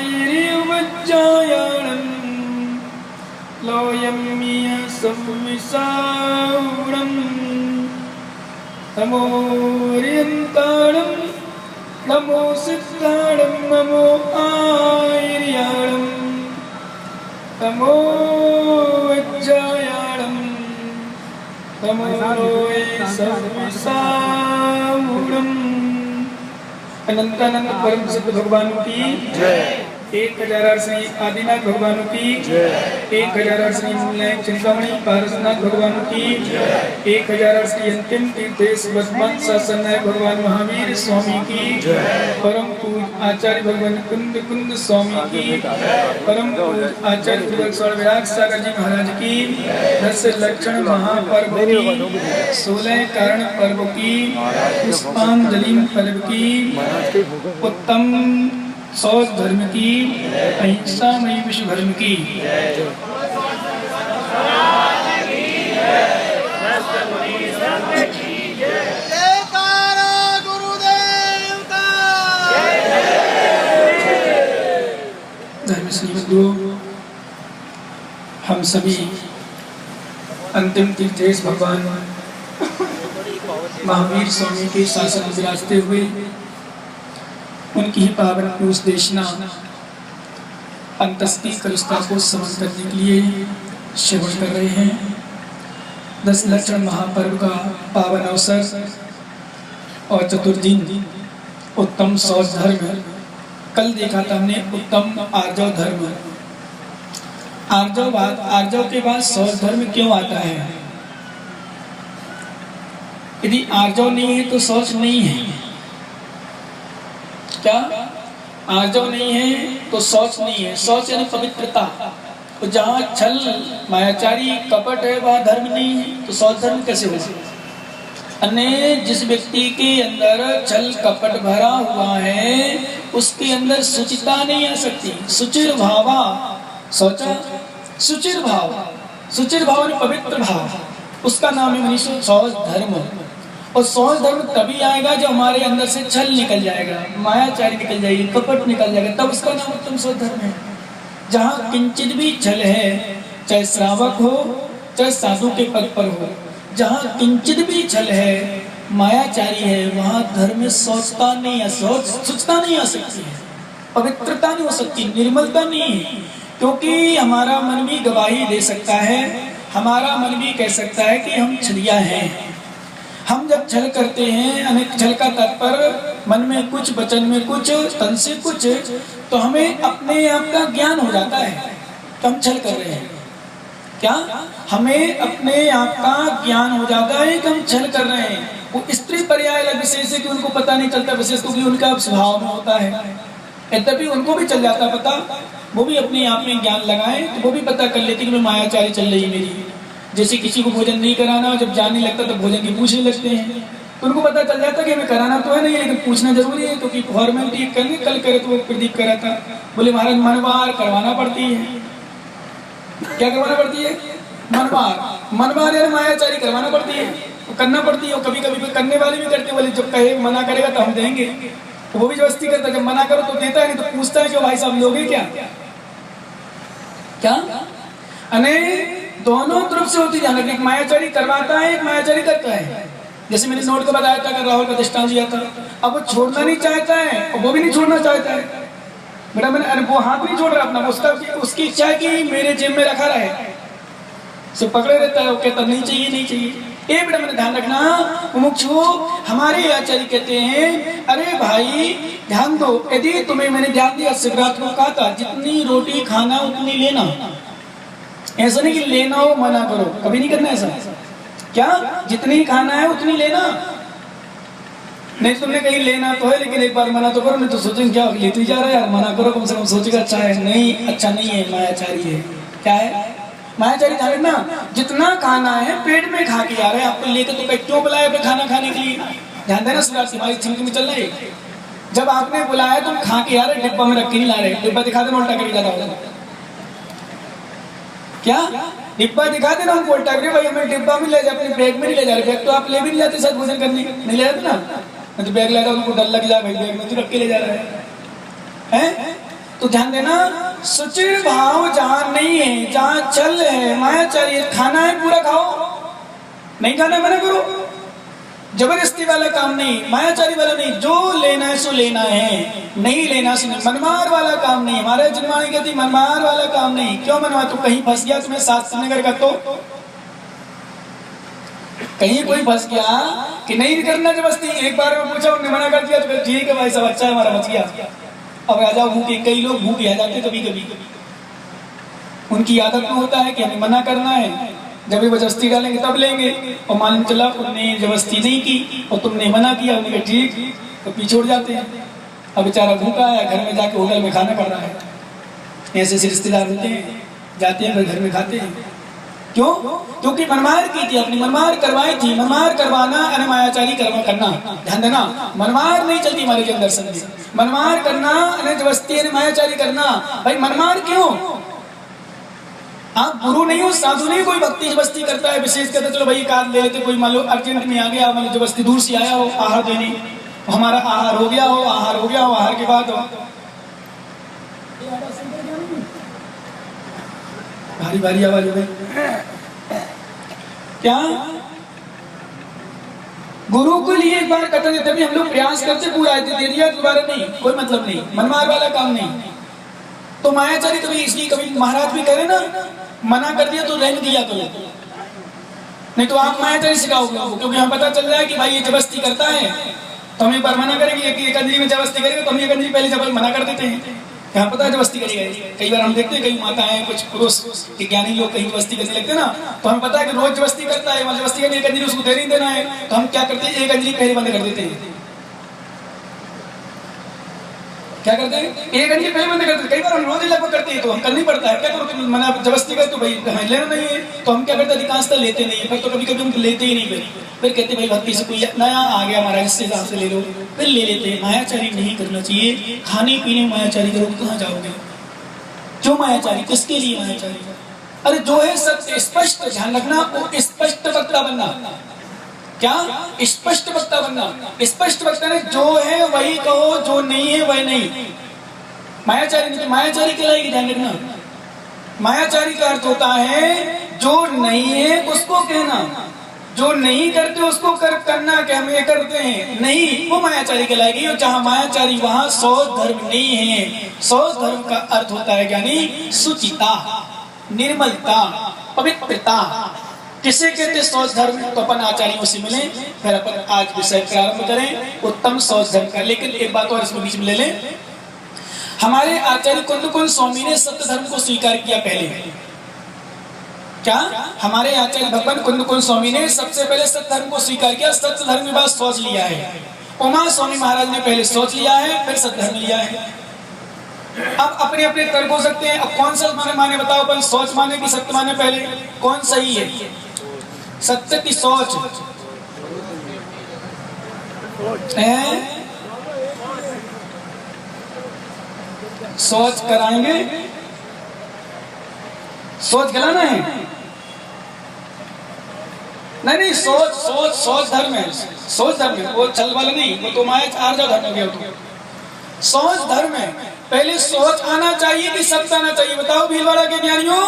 ैरिवज्जायाणं लोयम्य संविसारणं नमोरियन्ताणं नमो सिद्धाणं नमो आयर्याणं नमो वज्जायाणं नमो संविसारणं। अनंतानंद परम सिद्ध भगवान की जय। 1000 श्री आदिनाथ भगवान की जय। 1000 श्री मूलनायक चिंतामणि पारसनाथ भगवान की जय। 1000 श्री अंतिम तीर्थेश वर्तमान शासन नायक भगवान महावीर स्वामी की जय। परम पूज्य आचार्य भगवान कुंद कुंद स्वामी की परम पूज्य आचार्य विराग सागर जी महाराज की 10 लक्षण महापर्व की 16 कारण पर्व की पुष्पांजलि पर्व की उत्तम सौच धर्म की अहिंसामयी विश्व धर्म की धर्म श्रीमद्गुरु। हम सभी अंतिम तीर्थेश भगवान महावीर स्वामी के शासन विराजते हुए उनकी ही पावन पुरुष देशना अंतस्ती कलुष्ता को समन करने के लिए श्रवण कर रहे हैं। 10 लक्षण महापर्व का पावन अवसर और चतुर्दिन उत्तम सौच धर्म। कल देखा था हमने उत्तम आर्जव धर्म। आर्जव के बाद सौच धर्म क्यों आता है? यदि आर्जव नहीं है तो सौच नहीं है। क्या आर्जव नहीं है तो शौच नहीं है। शौच यानी पवित्रता। तो जहाँ छल मायाचारी कपट है वहाँ धर्म नहीं है तो शौच धर्म कैसे हो? अन्य जिस व्यक्ति के अंदर छल कपट भरा हुआ है उसके अंदर सुचिता नहीं आ सकती। सुचिर भावा शौचा सुचिर भाव यानी पवित्र भाव, उसका नाम है मनीषा शौच धर्म। और शौच धर्म तभी आएगा जब हमारे अंदर से छल निकल जाएगा, मायाचारी निकल जाएगी, कपट निकल जाएगा, तब उसका नाम उत्तम शौच धर्म है। जहाँ किंचित भी छल है, चाहे श्रावक हो चाहे साधु के पद पर हो, जहाँ किंचित भी छल है, मायाचारी है, वहाँ धर्म में सोचता नहीं है, सोचता नहीं आ सकती है, पवित्रता नहीं हो सकती, निर्मलता नहीं है। क्योंकि हमारा मन भी गवाही दे सकता है, हमारा मन भी कह सकता है कि हम छलिया हैं। हम जब छल करते हैं, अनेक छल का तात्पर्य मन में कुछ, वचन में कुछ, तन से कुछ, तो हमें अपने आप का ज्ञान हो जाता है कि हम छल कर रहे हैं। क्या हमें अपने आप का ज्ञान हो जाता है कि हम छल कर रहे हैं। वो स्त्री पर्याय अलग विशेष है कि उनको पता नहीं चलता, विशेष क्योंकि उनका स्वभाव में होता है। यद्यपि उनको भी चल जाता पता, वो भी अपने आप में ज्ञान लगाए तो वो भी पता कर लेती कि मैं मायाचारी चल रही है मेरी। जैसे किसी को भोजन नहीं कराना, जब जानने लगता तो भोजन की पूछने लगते हैं, तो उनको पता चल जाता कि हमें कराना तो है नहीं, लेकिन पूछना जरूरी है क्योंकि फॉर्मेलिटी करेंगे। कल करे तो वो प्रदीप करा था, बोले महाराज मनवार करवाना पड़ती है। क्या करवाना पड़ती है? मनवार यानी मायाचारी करवाना पड़ती है, तो करना पड़ती है। और कभी कभी करने वाले भी करते, बोले जब कहे मना करेगा तो हम देंगे, तो वो भी जबरदस्ती करता है। जब मना करो तो देता है, नहीं तो पूछता है कि भाई साहब लोगे क्या? अने दोनों तरफ से होती ध्यान रखिए, एक मायाचारी करवाता है, एक मायाचारी करता है। जैसे मैंने नोट को बताया था कि राहुल का दृष्टांत दिया था, अब वो छोड़ना नहीं चाहता है और वो भी नहीं छोड़ना चाहता है। बेटा मैंने वो हाथ नहीं छोड़ रहा अपना, उसकी इच्छा है कि मेरे जेब में रखा रहे, से पकड़े रहता है, वो कहता नहीं चाहिए नहीं चाहिए। ये बेटा मैंने ध्यान रखना, मुमुक्षु हमारे आचार्य कहते हैं अरे भाई ध्यान दो, यदि तुम्हें मैंने ध्यान दिया, शिवरात को कहा था जितनी रोटी खाना उतनी लेना, ऐसा नहीं कि लेना हो मना करो, कभी नहीं करना ऐसा। क्या जितनी खाना है उतनी लेना, नहीं तुमने कहीं लेना तो है लेकिन एक बार मना तो करो, नहीं तो सोचेंगे क्या लेते जा रहा है यार, मना करो कम से कम, सोचेगा अच्छा है, नहीं अच्छा नहीं है, मायाचारी है। क्या है मायाचारी? ध्यान रखना, जितना खाना है पेट में खा के जा रहे हैं, आपको लेके तो क्यों बुलाया अपने खाना खाने के लिए? ध्यान देना, हमारी थिंकिंग में चल रही है। जब आपने बुलाया तुम खा के आ रहे, डिब्बा में रख के नहीं ला रहे, डिब्बा दिखा देना उल्टा करके जाता होगा। क्या डिब्बा दिखा देना हमको उल्टा करके, भाई हमें डिब्बा में ले जा, अपने बैग में नहीं ले जा रहे। बैग तो आप ले भी नहीं जाते साथ भोजन करने, नहीं ले जाते ना, मैं तो बैग लाता, उनको डर लग जाए भाई बैग में तो रख के ले जा रहा है। तो ध्यान देना, सुचिर भाव जहां नहीं है, जहां चल है मायाचारी, खाना है पूरा खाओ, नहीं खाना मना करो, जबरदस्ती वाला काम नहीं, मायाचारी वाला नहीं, जो लेना है सो लेना है, नहीं लेना सो नहीं, मनमार वाला काम नहीं। हमारे जिनवाणी कहती मनमार वाला काम नहीं। क्यों मनवा? तू कहीं फंस गया, तुम्हें साथ नगर का, तो कहीं कोई फंस गया कि नहीं करना जबरदस्ती, एक बार में पूछा उन्होंने मना कर दिया तो ठीक है भाई सब अच्छा है, हमारा बच गया। अब आ जाओ भूखे, कई लोग भूखे आ जाते कभी कभी, उनकी आदत में होता है कि हमें मना करना है, जब भी जबरदस्ती डालेंगे तब लेंगे, और मालूम चला उन्होंने जबरदस्ती नहीं की और तुमने मना किया, उन्होंने ठीक, तो पीछे उड़ जाते हैं। अब बेचारा भूखा है, घर में जाके होटल में खाना कर रहा है। ऐसे ऐसे रिश्तेदार होते हैं, जाते हैं घर में खाते हैं। क्यों? क्योंकि मनमार की थी, अपनी मनमार करवाई थी। मनमार करवाना अरे मायाचारी करना, ध्यान देना, मनमार नहीं चलती हमारे के अंदर संधि। मनमार करना अरे जबरदस्ती अरे मायाचारी करना। भाई मनमार क्यों? आप गुरु नहीं हो, साधु नहीं, कोई भक्ति जबरदस्ती करता है, विशेष करता चलो भाई कार्ड ले लेते, कोई मान लो अर्जेंट में आ गया, मान लो जबरदस्ती दूर से आया हो आहार देने, हमारा आहार हो गया हो, आहार के बाद भारी भारी आवाज हो गई क्या? गुरु के लिए एक बार कथन देते भी हम लोग प्रयास करते, पूरा दे दिया दोबारा नहीं, कोई मतलब नहीं, मनमार वाला काम नहीं। तो मायाचारी कभी इसलिए कभी महाराज भी करे ना, मना कर दिया तो रहने दिया करो, नहीं तो आप मायाचारी सिखाओगे, क्योंकि हम पता चल रहा है कि भाई ये जबरदस्ती करता है, तो हम एक बार मना करेंगे कि एक अंजलि में जबरदस्ती करेंगे, तो हम एक अंजलि पहले जब मना कर देते हैं, यहाँ पता है जबरदस्ती करेगा। कई बार हम देखते हैं कई माताएं, कुछ पुरुष के ज्ञानी लोग कहीं जबरदस्ती करने लगते हैं ना, तो हमें पता है कि रोज जबरदस्ती करता है, जबरदस्ती करने एक अंजलि उसको दे नहीं देना है, तो हम क्या करते हैं, एक अंजलि पहले बंद कर देते हैं। क्या करते हैं? एक अंजलि पहले बंद करते हैं। कई बार हम रोज लगभग करते हैं, तो हम करना ही पड़ता है। क्या करो, तुम मना जबरदस्ती कर तो भाई हमें लेना नहीं है, तो हम क्या करते हैं, अधिकांशतः लेते नहीं है, फिर तो कभी कभी हम लेते ही नहीं, फिर कहते भाई भक्ति से कोई नया आ गया हमारा, इससे हिसाब से ले लो, फिर ले लेते हैं। मायाचारी नहीं करना चाहिए। खाने पीने मायाचारी करोगे कहाँ जाओगे? क्यों मायाचारी? किसके लिए मायाचारी? अरे जो है सत्य स्पष्ट, ध्यान रखना, वो स्पष्ट वक्ता बनना। क्या? स्पष्ट वक्ता बनना। स्पष्ट वक्ता ने जो है वही कहो, जो नहीं है वही नहीं। मायाचारी नहीं, मायाचारी कहलाएगी, ध्यान रखना। मायाचारी का अर्थ होता है जो नहीं है उसको कहना, जो नहीं करते उसको करना, कि हम ये करते हैं नहीं, वो मायाचारी कहलाएगी। और जहां मायाचारी वहां शौच धर्म नहीं है। शौच धर्म का अर्थ होता है ज्ञानी शुचिता, निर्मलता, पवित्रता। किसे कहते शौच धर्म? तो अपन आचार्यों से मिले, फिर अपन आज विषय प्रारंभ करें उत्तम शौच धर्म का। लेकिन एक बात और इसमें बीच में ले लें, हमारे आचार्य कुंद स्वामी ने सत्य धर्म को स्वीकार किया पहले। क्या? हमारे आचार्य भगवान कुंद स्वामी ने सबसे पहले सत्य धर्म को स्वीकार किया। सत्य धर्म के बाद सोच लिया है। उमा स्वामी महाराज ने पहले सोच लिया है, फिर सत्य धर्म लिया है। अब अपने अपने तर्क हो सकते हैं। अब कौन सा माने बताओ, अपन सोच माने कि सत्य माने? पहले कौन सही है, सत्य की सोच है? सोच कराएंगे, सोच गलाना है? नहीं, सोच धर्म है। सोच धर्म है, वो चल वाला नहीं, वो तो माया आर्जा धर्म हो गया। तो सोच धर्म है। पहले सोच आना चाहिए कि सत्य आना चाहिए? बताओ भीलवाड़ा के ज्ञानियों,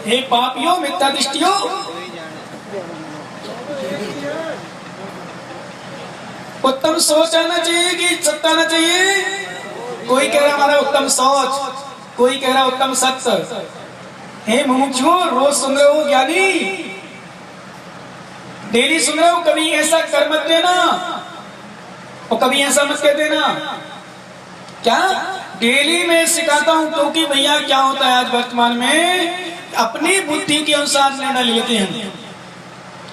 हे पापियों, मिथ्या दृष्टियों, उत्तम सोच आना चाहिए कि सत्य आना चाहिए? कोई कह रहा हमारा उत्तम सोच, कोई कह रहा उत्तम सत्य। हे मुमुक्षुओं, रोज सुन रहे हो ज्ञानी, डेली सुन रहे हो, कभी ऐसा कर मत देना और कभी ऐसा मत कह देना। क्या? डेली मैं सिखाता हूं, क्योंकि भैया क्या होता है आज वर्तमान में, अपनी बुद्धि के अनुसार निर्णय लेते हैं।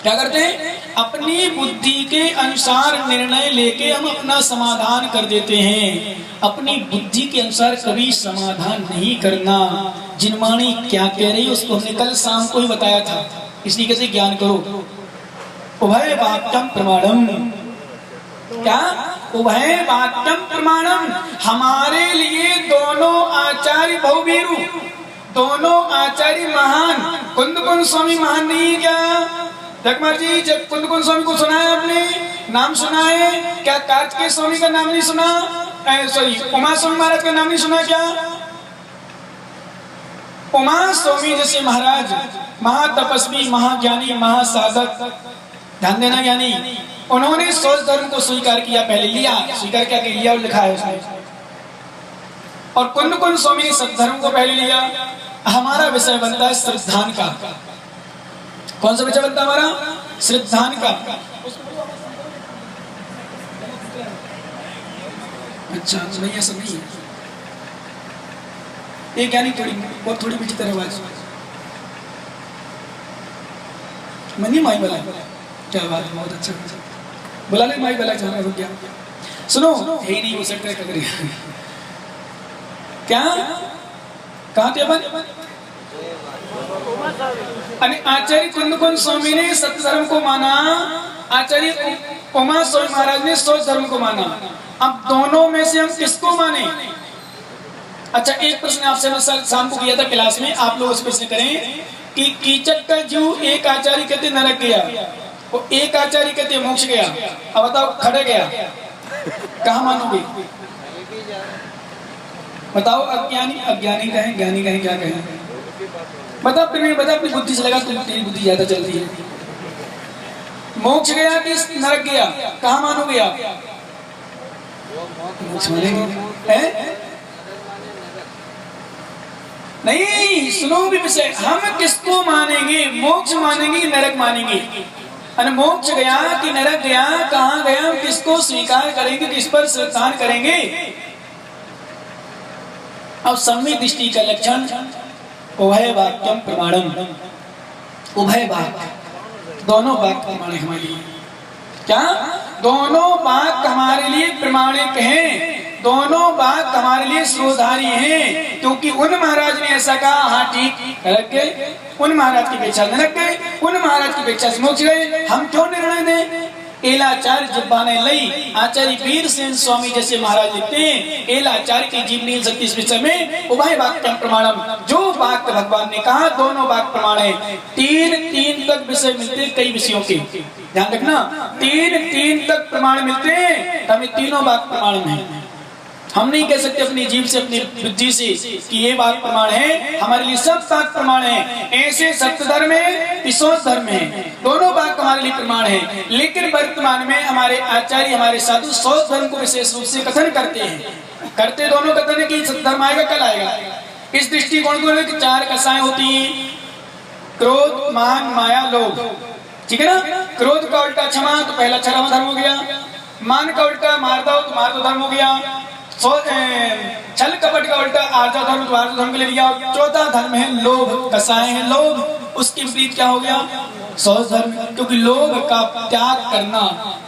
क्या करते हैं? अपनी बुद्धि के अनुसार निर्णय लेके हम अपना समाधान कर देते हैं। अपनी बुद्धि के अनुसार कभी समाधान नहीं करना। जिनवाणी क्या कह रही है उसको हमने कल शाम को ही बताया था, इसलिए कैसे ज्ञान करो। उभय वाक्यम प्रमाणम। क्या? उभय वाक्यम प्रमाणम। हमारे लिए दोनों आचार्य बहुवीरु, दोनों आचार्य महान। कुंद स्वामी महान नहीं क्या? जगमर जी, कुंद स्वामी को सुना है आपने? नाम सुना है क्या? कार्तिकेय स्वामी का नाम नहीं सुना? सॉरी उमा स्वामी महाराज का नाम नहीं सुना क्या? उमा स्वामी जैसे महाराज महातपस्वी, महाज्ञानी, महासाधक, ध्यान देना ज्ञानी, उन्होंने शौच धर्म को स्वीकार किया, पहले लिया, स्वीकार क्या लिया और लिखा है उसमें। और कुंद कुंद स्वामी ने सत्धर्म को पहले लिया। हमारा विषय बनता है श्रद्धान का। कौन सा विषय बनता है हमारा? श्रद्धान का। अच्छा नहीं, ऐसा नहीं है। ये ज्ञानी थोड़ी बहुत थोड़ी मीठी तरह आवाज मनी माई वाला, क्या बात है, बहुत अच्छा बुला ले माई वाला, जहाँ रुक गया। सुनो, यही नहीं हो सकता है कदर क्या? कहाँ थे अपन? आचार्य कुंद कुंद स्वामी ने सत्य धर्म को माना, आचार्य उमा स्वामी महाराज ने शौच धर्म को माना। अब दोनों में से हम किसको माने? अच्छा, एक प्रश्न आपसे मैं शाम को किया था क्लास में, आप लोग उस प्रश्न करें कि कीचक का जीव एक आचार्य कहते नरक गया, वो एक आचार्य कहते मोक्ष गया। अब बताओ खड़े गया, कहाँ मानोगे? बताओ, अज्ञानी अज्ञानी कहें, ज्ञानी कहें, क्या कहें? बता, फिर बता, अपनी बुद्धि से लगा, तेरी बुद्धि ज्यादा चलती है। मोक्ष गया कि नरक गया, कहाँ मानोगे आप? मोक्ष मानेंगे नहीं, सुनो भी विषय, हम किसको मानेंगे? मोक्ष मानेंगे, नरक मानेंगे? मोक्ष गया कि नरक गया, कहाँ गया, हम किसको स्वीकार करेंगे, किस पर श्रद्धान करेंगे? अब सम्यक दृष्टि का लक्षण उभय वाक्यम प्रमाणम, उभय वाक्य, दोनों वाक्य प्रमाण हमारे लिए। क्या? दोनों वाक्य हमारे लिए प्रमाणिक हैं, दोनों वाक्य हमारे लिए श्रोधारी हैं, क्योंकि उन महाराज ने ऐसा कहा, हाँ ठीक रख गए, उन महाराज की अपेक्षा में रख गए, उन महाराज की अपेक्षा से मोक्ष गए, हम क्यों निर्णय दें? एलाचार्य जिब्बाने लई, आचार्य वीर सेन स्वामी जैसे महाराज लिखते हैं, एलाचार्य की जीव नील शक्ति इस विषय में उभय वाक्यम प्रमाणम, जो वाक्य भगवान ने कहा दोनों वाक्य प्रमाण है। तीन तक विषय मिलते हैं कई विषयों के, ध्यान रखना, तीन तक प्रमाण मिलते हैं, हमें तीनों वाक्य प्रमाण में। हम नहीं कह सकते अपनी जीव से, अपनी बुद्धि से कि ये बात प्रमाण है, हमारे लिए सब बात प्रमाण है। ऐसे सत्य धर्म है, शौच धर्म है, दोनों बात हमारे लिए प्रमाण है। लेकिन वर्तमान में हमारे आचार्य, हमारे साधु शौच धर्म को विशेष रूप से कथन करते हैं, करते दोनों कथन है कि सत्य धर्म आएगा, कल आएगा। इस दृष्टिकोण को चार कसाएं होती हैं, क्रोध, मान, माया, लोभ, ठीक है ना? क्रोध का उल्टा क्षमा, तो पहला क्षमा धर्म हो गया। मान का उल्टा मार दो, तो मार दो धर्म हो गया। छल कपट का उल्टा आर्जा धर्म, तो आर्जा धर्म के लिए लिया। चौथा धर्म है लोभ, कसाय है लोभ, उसकी विपरीत क्या हो गया? शौच धर्म, क्योंकि लोभ का त्याग करना,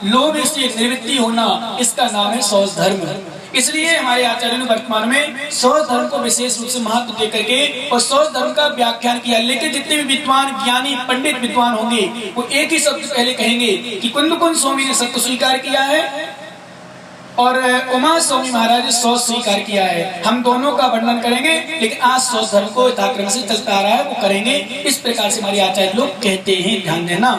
लोभ से निवृत्ति होना, इसका नाम है शौच धर्म। इसलिए हमारे आचार्य ने वर्तमान में शौच धर्म को विशेष रूप से महत्व देकर के और शौच धर्म का व्याख्यान किया। लेकिन जितने भी विद्वान, ज्ञानी, पंडित विद्वान होंगे, वो एक ही शब्द पहले कहेंगे कि कुंद कुंद स्वामी ने सत्य स्वीकार किया है और उमा स्वामी महाराज ने शौच स्वीकार किया है। हम दोनों का वर्णन करेंगे, लेकिन आज शौच धर्म को यथाक्रम से चलता आ रहा है, वो करेंगे। इस प्रकार से हमारे आचार्य लोग कहते हैं, ध्यान देना,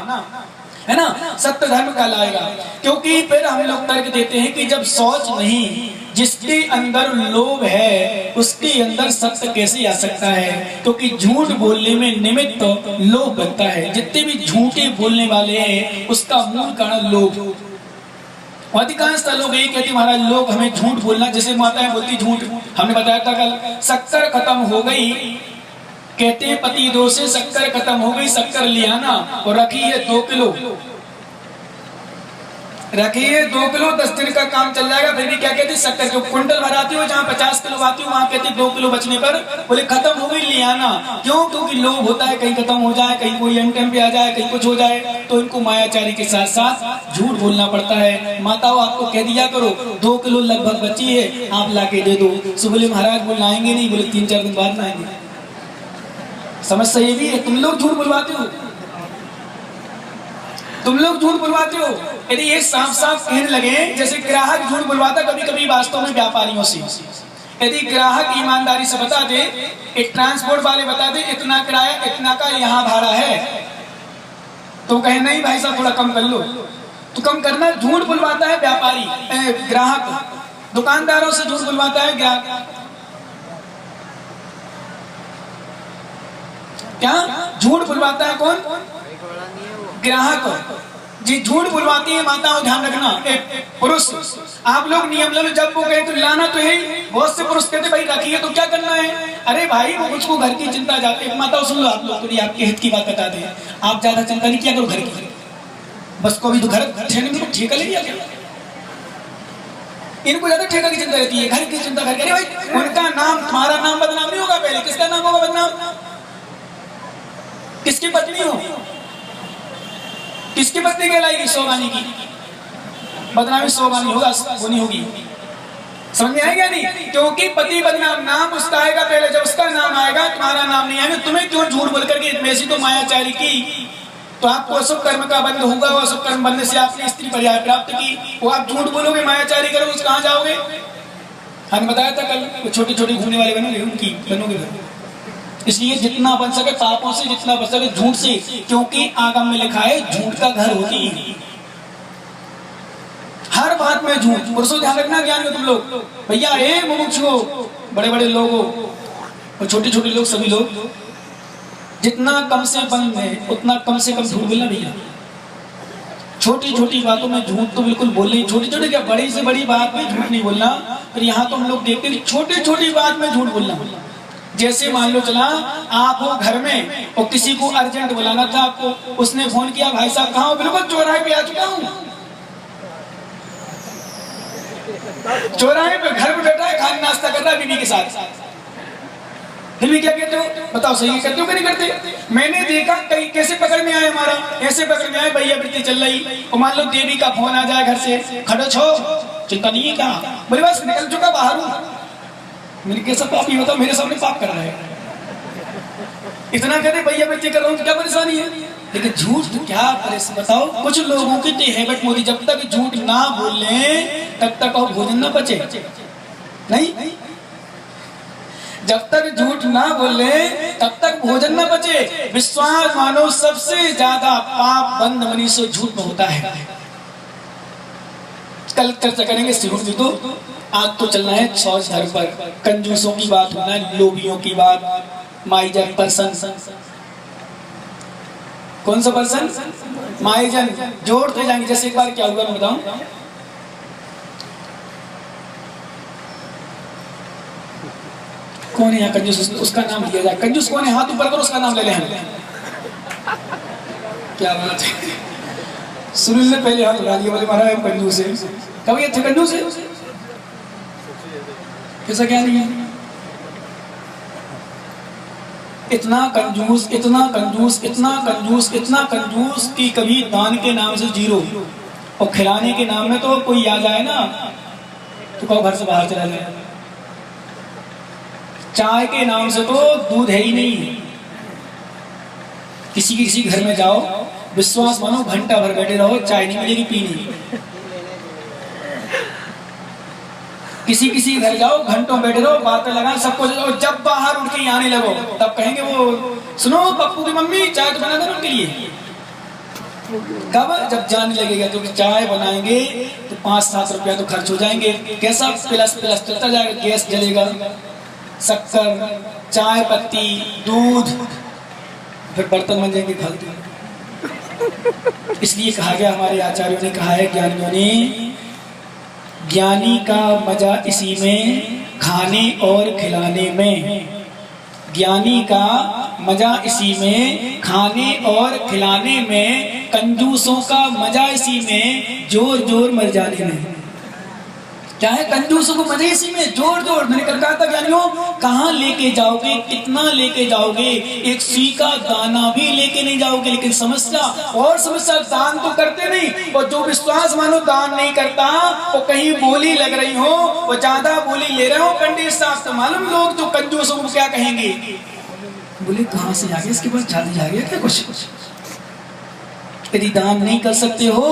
है ना? सत्य धर्म का लाएगा, क्योंकि फिर हम लोग तर्क देते हैं कि जब शौच नहीं, जिसके अंदर लोभ है, उसके अंदर सत्य कैसे आ सकता है? क्योंकि झूठ बोलने में निमित्त लोभ बनता है। जितने भी झूठे बोलने वाले हैं, उसका मूल कारण लोभ। अधिकांश लोग यही कहते महाराज लोग हमें झूठ बोलना, जैसे माताएं बोलती झूठ। हमने बताया था कल, शक्कर खत्म हो गई, कहते हैं पति दोष से शक्कर खत्म हो गई, शक्कर ले आना और रखी है 2 किलो, रखिए 2 किलो, 10 दिन का काम चल जाएगा। फिर भी क्या कहते, शक्कर जो कुंटल भराती हो, जहाँ 50 किलो आती हो, वहाँ कहते 2 किलो बचने पर बोले खत्म हो गई, ले आना। क्यों? क्योंकि लोभ होता है, कहीं खत्म हो जाए, कहीं कोई एंड टाइम पे आ जाए, कहीं कुछ हो जाए, तो इनको मायाचारी के साथ साथ झूठ बोलना पड़ता है। माताओं आपको कह दिया करो 2 किलो लगभग बची है, आप लाके दे दो। सो बोले महाराज बोले लाएंगे नहीं, बोले 3-4 दिन बाद लाएंगे। समस्या ये भी है, तुम लोग झूठ बुलवाते हो, तुम लोग झूठ बुलवाते हो। यदि ये साफ साफ कहने लगे, जैसे ग्राहक झूठ बुलवाता कभी कभी वास्तव में व्यापारियों से, यदि ग्राहक ईमानदारी से बता दे, एक ट्रांसपोर्ट वाले बता दे इतना किराया, इतना का यहाँ भाड़ा है, तो कहे नहीं भाई साहब थोड़ा कम कर लो, तो कम करना झूठ बुलवाता है व्यापारी, ग्राहक। दुकानदारों से झूठ बुलवाता है ग्राहक। क्या झूठ बुलवाता है कौन? ग्राहक। जी झूठ बुलवाती है माताओं, ध्यान रखना। एक पुरुष, आप लोग नियम लो, जब वो कहे तो लाना तो है। बहुत से पुरुष कहते भाई रखिए तो क्या करना है, अरे भाई वो मुझको घर की चिंता जाती है। माताओं सुन लो, आप लोग थोड़ी आपके हित की बात बता दें। आप ज्यादा चिंता नहीं किया करो घर की, बस को भी तो घर ठेका ले लिया क्या? इनको ज्यादा ठेका की चिंता रहती है, घर की चिंता करके। अरे भाई उनका नाम, तुम्हारा नाम बदनाम नहीं होगा, पहले किसका नाम होगा बदनाम? किसकी पत्नी हो, किसकी पत्नी कहलाएगी? सोगानी की। बदनामी सोगानी होगा, वो नहीं होगी। समझ में आएगा नहीं? क्योंकि पति बदनाम, नाम उसका आएगा पहले, जब उसका नाम आएगा तुम्हारा नाम नहीं आएगा। तुम्हें क्यों झूठ बोल करके वैसी तो मायाचारी की, तो आपको अशुभ कर्म का बंध होगा। वो अशुभ कर्म बनने से आपने स्त्री पर्याय प्राप्त की, वो आप झूठ बोलोगे, मायाचारी करोगे, कहाँ जाओगे? हमने बताया था कल, वो छोटे छोटे घूमने वाले बनोगे, उनकी बनोगे। इसलिए जितना बन सके पापों से, जितना बन सके झूठ से, क्योंकि आगम में लिखा है झूठ का घर होती है। हर बात में झूठ। पुरुषों ध्यान रखना, ज्ञान में तुम लोग भैया, एक मुमुक्षु हो, बड़े बड़े लोग हो और छोटे छोटे लोग, सभी लोग, जितना कम से बंद है उतना कम से कम झूठ बोलना भैया। छोटी छोटी बातों में झूठ तो बिल्कुल बोलना ही, छोटी छोटी क्या, बड़ी से बड़ी बात में झूठ नहीं बोलना। फिर यहाँ तो हम लोग देखते हैं छोटी छोटी बात में झूठ बोलना। जैसे मान लो चला आप हो घर में और किसी को अर्जेंट बुलाना था आपको, उसने फोन किया, भाई साहब कहाँ हो? बिल्कुल चौराहे पे आ चुका हूँ। चौराहे पे घर पे बैठा है, खाना नाश्ता कर रहा है बीवी के साथ। फिर भी क्या कहते हो? बताओ सही करते हो कि नहीं करते? मैंने देखा कहीं कैसे पकड़ में आए, हमारा ऐसे पकड़ में आए, भैया वृत्ति चल रही और मान लो देवी का फोन आ जाए घर से, खड़ो छो, चिंता नहीं है क्या? बोले बस निकल चुका, बाहर हूँ। मैंने कैसा पाप ही बताओ, मेरे सामने पाप कर रहा है। इतना कहते भैया वृत्ति कर रहा हूँ, क्या परेशानी है? लेकिन झूठ तो क्या बताओ, कुछ लोगों की तो हैबिट मोदी, जब तक झूठ ना बोले तब तक और भोजन ना बचे। नहीं, जब तक झूठ ना बोले तब तक भोजन ना बचे। विश्वास मानो सबसे ज्यादा पाप बंद मनुष्य झूठ में होता है। कल चर्चा करेंगे शुरू में, तो आज तो चलना है सौच धर्म पर। कंजूसों की बात होना है, लोभियों की बात, माईजन पर्सन। कौन सा पर्सन? माईजन। जोड़ते जाएंगे। जैसे एक बार क्या हुआ मैं बताऊं, कौन है यहाँ कंजूस? उसका नाम लिया जाए। कंजूस कौन है? हाथ ऊपर करो, उसका नाम ले लें। क्या बात है, सुनील ने पहले हाथ उठा दिया, बोले महाराज कंजूस है। कभी ये थे कंजूस है? कैसा क्या नहीं है? इतना कंजूस, इतना कंजूस, इतना कंजूस, इतना कंजूस कि कभी दान के नाम से जीरो और खिलाने के नाम में तो कोई आ जाए ना तो कहो घर से बाहर चला जाए। चाय के नाम से तो दूध है ही नहीं। किसी घर में जाओ, विश्वास मानो घंटा भर बैठे रहो, चाय नहीं मिलेगी पीने। किसी घर जाओ, घंटों बैठे रहो, बातें लगाए, सबको जब बाहर उठ के आने लगो तब कहेंगे वो सुनो पप्पू की मम्मी चाय तो बना दो उनके लिए। कब? जब जाने लगेगा, क्योंकि चाय बनाएंगे तो 5-7 रुपया तो खर्च हो जाएंगे। कैसा प्लस चलता जाएगा, गैस जलेगा, शक्कर, चाय पत्ती, दूध, फिर बर्तन बन जाएंगे फालतू। इसलिए कहा गया, हमारे आचार्यों ने कहा है, ज्ञानियों ने, ज्ञानी का मजा इसी में खाने और खिलाने में। ज्ञानी का मजा इसी में खाने और खिलाने में, कंजूसों का मजा इसी में जोर जोर मर जाने में। क्या है? कंजूसों को मजा इसी में जोर जोर। मैंने कल कहा था ज्ञानियों, कहाँ लेके जाओगे, कितना लेके जाओगे? एक सी का दाना भी लेके नहीं जाओगे। लेकिन समस्या और समस्या, दान तो करते नहीं, और जो विश्वास मानो दान नहीं करता, वो कहीं बोली लग रही हो, वो ज्यादा बोली ले रहे हो, पंडित साहब तो मालूम लोग जो कंजूसों को क्या कहेंगे, बोले कहाँ से आ गया, इसके पास जादू आ गया क्या कुछ? यदि दान नहीं कर सकते हो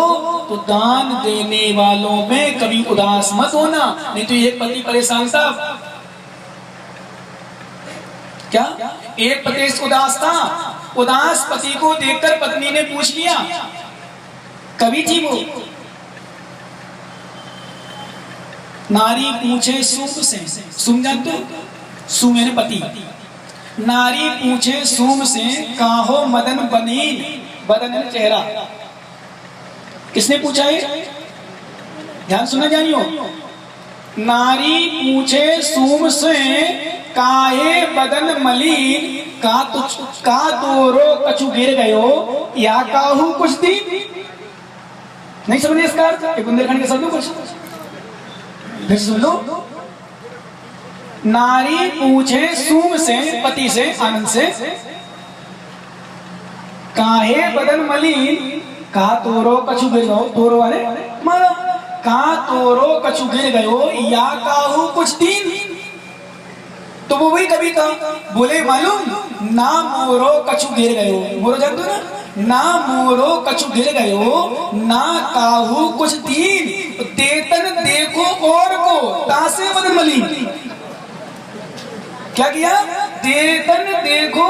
तो दान देने वालों में कभी उदास मत होना। नहीं तो एक पति परेशान था, क्या एक पति उदास था, उदास पति को देखकर पत्नी ने पूछ लिया, कभी थी वो नारी पूछे सूम से, सूम जानते हो? सूम यानी पति। नारी पूछे सूम से काहो मदन बनीन, बदन यानी चेहरा। किसने पूछा है? ध्यान सुनना जानियो। नारी पूछे सूम से काहे बदन मलिन, का दोरो कछु गिर गयो, या काहू कुछ दिन। नहीं समझे इसका अर्थ? एक बुंदेलखंड के शब्द कुछ फिर सुन लो। नारी पूछे सूम से, पति से, आनंद से, काहे बदन मलिन, का तोरो कछु गिर गयो, तोरो वाले मारा, का तोरो कछु गिर गयो, या काहू कुछ दिन। तो वो वही कविता बोले मालूम, ना मोरो कछु गिर गयो, मोरो जानते हो ना, ना मोरो कछु गिर गयो, ना काहू कुछ दिन, देतन देखो और को तासे बदन मलिन। क्या किया? देतन देखो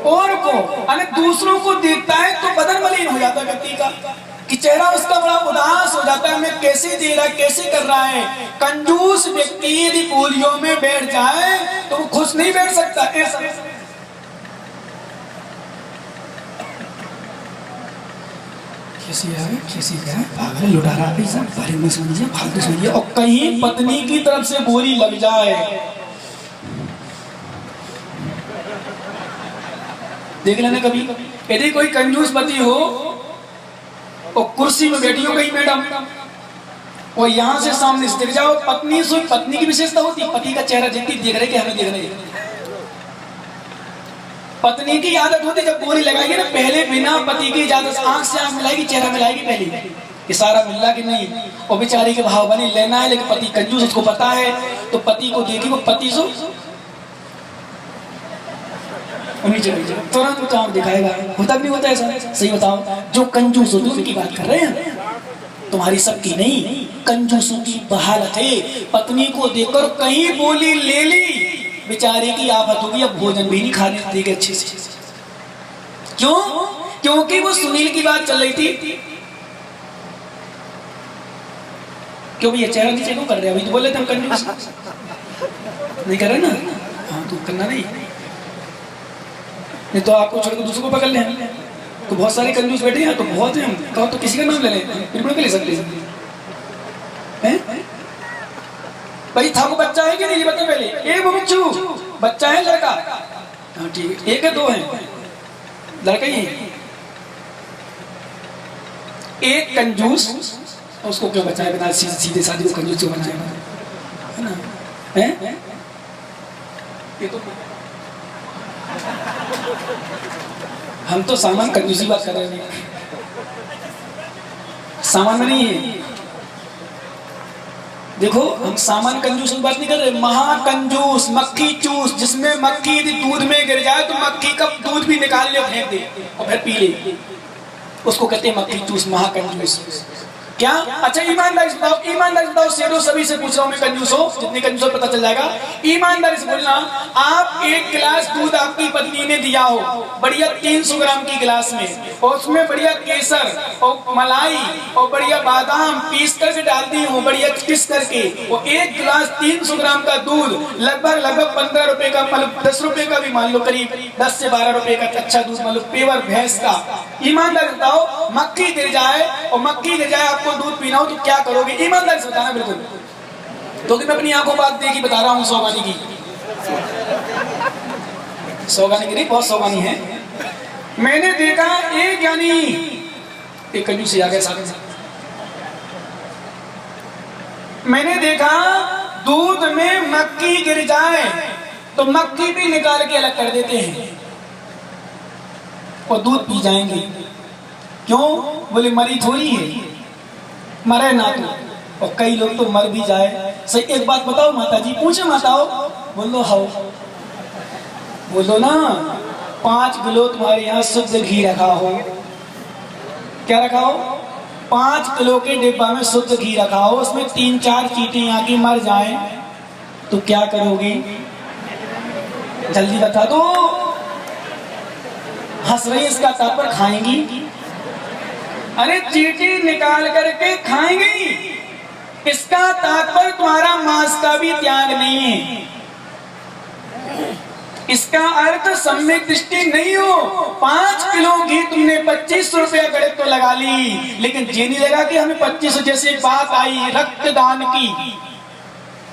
और को, अने दूसरों को देखता है तो बदन मलिन हो जाता है व्यक्ति का, कि चेहरा उसका बड़ा उदास हो जाता है। मैं कैसे दे रहा है, कैसे कर रहा है। कंजूस व्यक्ति यदि बोलियों में बैठ जाए तो वो खुश नहीं बैठ सकता। ऐसा कैसी है पागल लुटा रहा पैसा, बारे में समझिए, फालतू समझिए। और कहीं पत्नी की तरफ से बोली लग जाए, देख लेना कभी, यदि कोई कंजूस पति हो और कुर्सी में बैठी हो गई मैडम, और यहाँ से सामने से दिख जाओ, पत्नी से, पत्नी की विशेषता होती है पति का चेहरा जितनी देख रहे कि हमें देख रहे। पत्नी की आदत होती जब बोली लगाएगी ना, पहले बिना पति की इजाजत आंख से आंख मिलाएगी, चेहरा मिलाएगी पहले, इशारा मिल रहा कि नहीं। और बेचारी के भाव बने लेना है, लेकिन पति कंजूस, उसको पता है, तो पति को देखी वो पति सो तुरंत काम दिखाएगा। होता भी नहीं होता ऐसा? सही बताओ, जो कंजूस होते उनकी बात कर रहे हैं, तुम्हारी सबकी नहीं। कंजूसों की बहालत है, पत्नी को देखकर कहीं बोली ले ली, बेचारे की आफत होगी, अब भोजन भी नहीं खाने देगी अच्छे से। क्यों? क्योंकि वो सुनील की बात चल रही थी। क्यों भैया चेहरा नीचे क्यों कर रहे? अभी तो बोले थे हम कंजूस नहीं कर रहे ना। हाँ तो करना नहीं तो आपको छोड़ के दूसरों को पकड़ लें। तो बहुत सारे कंजूस बैठे हैं, तो बहुत हैं, हम कहो तो किसी का नाम ले लें, बिल्कुल ले सकते हैं। भाई था वो बच्चा है कि नहीं, ये बता पहले। एक मुमुक्षु बच्चा है, लड़का? हाँ ठीक है। एक है, दो है? लड़का ही है। एक कंजूस, उसको क्यों बचाए? बता सीधे साधे को कंजूस क्यों बनाएगा, है ना? है ये तो हम तो सामान कंजूसी बात कर रहे हैं, सामान में नहीं है। देखो हम सामान कंजूस की बात नहीं कर रहे, महाकंजूस, मक्खी चूस, जिसमें मक्खी यदि दूध में गिर जाए तो मक्खी का दूध भी निकाल ले, फेंक दे और फिर पी ले, उसको कहते हैं मक्खी चूस, महाकंजूस। क्या? अच्छा ईमानदारी से बताओ, ईमानदारी से बताओ, शेरों सभी से पूछ रहा हूं मैं, कंजूस हो जितनी कंजूस हो पता चल जाएगा। ईमानदारी से बोलना, आप एक गिलास दूध आपकी पत्नी ने दिया हो, बढ़िया 300 ग्राम की गिलास में, और उसमें बढ़िया केसर और मलाई और बढ़िया बादाम पीस करके डाल दी हो, बढ़िया किस करके, और एक गिलास 300 ग्राम का दूध लगभग 15 रुपए का, मतलब 10 रुपए का भी मान लो, करीब 10 से 12 रुपए का अच्छा दूध, मतलब पेवर भैंस का। ईमानदारी बताओ, मक्खी गिर जाए और मक्खी गिर जाए, आपको दूध पीना हो तो क्या करोगे? ईमानदारी से बताना बिल्कुल, तो कि मैं अपनी आंखों बात देखी बता रहा हूँ। सौगानी की, सौगानी की नहीं, बहुत सौगानी है। मैंने देखा एक यानी एक कंजूस आ गया साथ, मैंने देखा दूध में मक्खी गिर जाए तो मक्खी भी निकाल के अलग कर देते हैं और दूध पी जाएंगे। क्यों? बोले मरी थोड़ी है, मरे ना तो, और कई लोग तो मर भी जाए। सही एक बात बताओ माता जी, पूछे माताओ, बोलो हाउ, बोलो ना 5 किलो तुम्हारे यहाँ शुद्ध घी रखा हो, क्या रखा हो? 5 किलो के डिब्बा में शुद्ध घी रखा हो, उसमें 3-4 चींटी आके मर जाए तो क्या करोगी? जल्दी बता दो। हंस रही इसका तापर खाएंगी? अरे चींटी निकाल करके खाएंगी, इसका तात्पर्य तुम्हारा मांस का भी त्याग नहीं है। इसका अर्थ सम्यक दृष्टि नहीं हो। 5 किलो घी तुमने 25 रुपया गड़े तो लगा ली, लेकिन ये नहीं लगा कि हमें 25। जैसे बात आई रक्तदान की,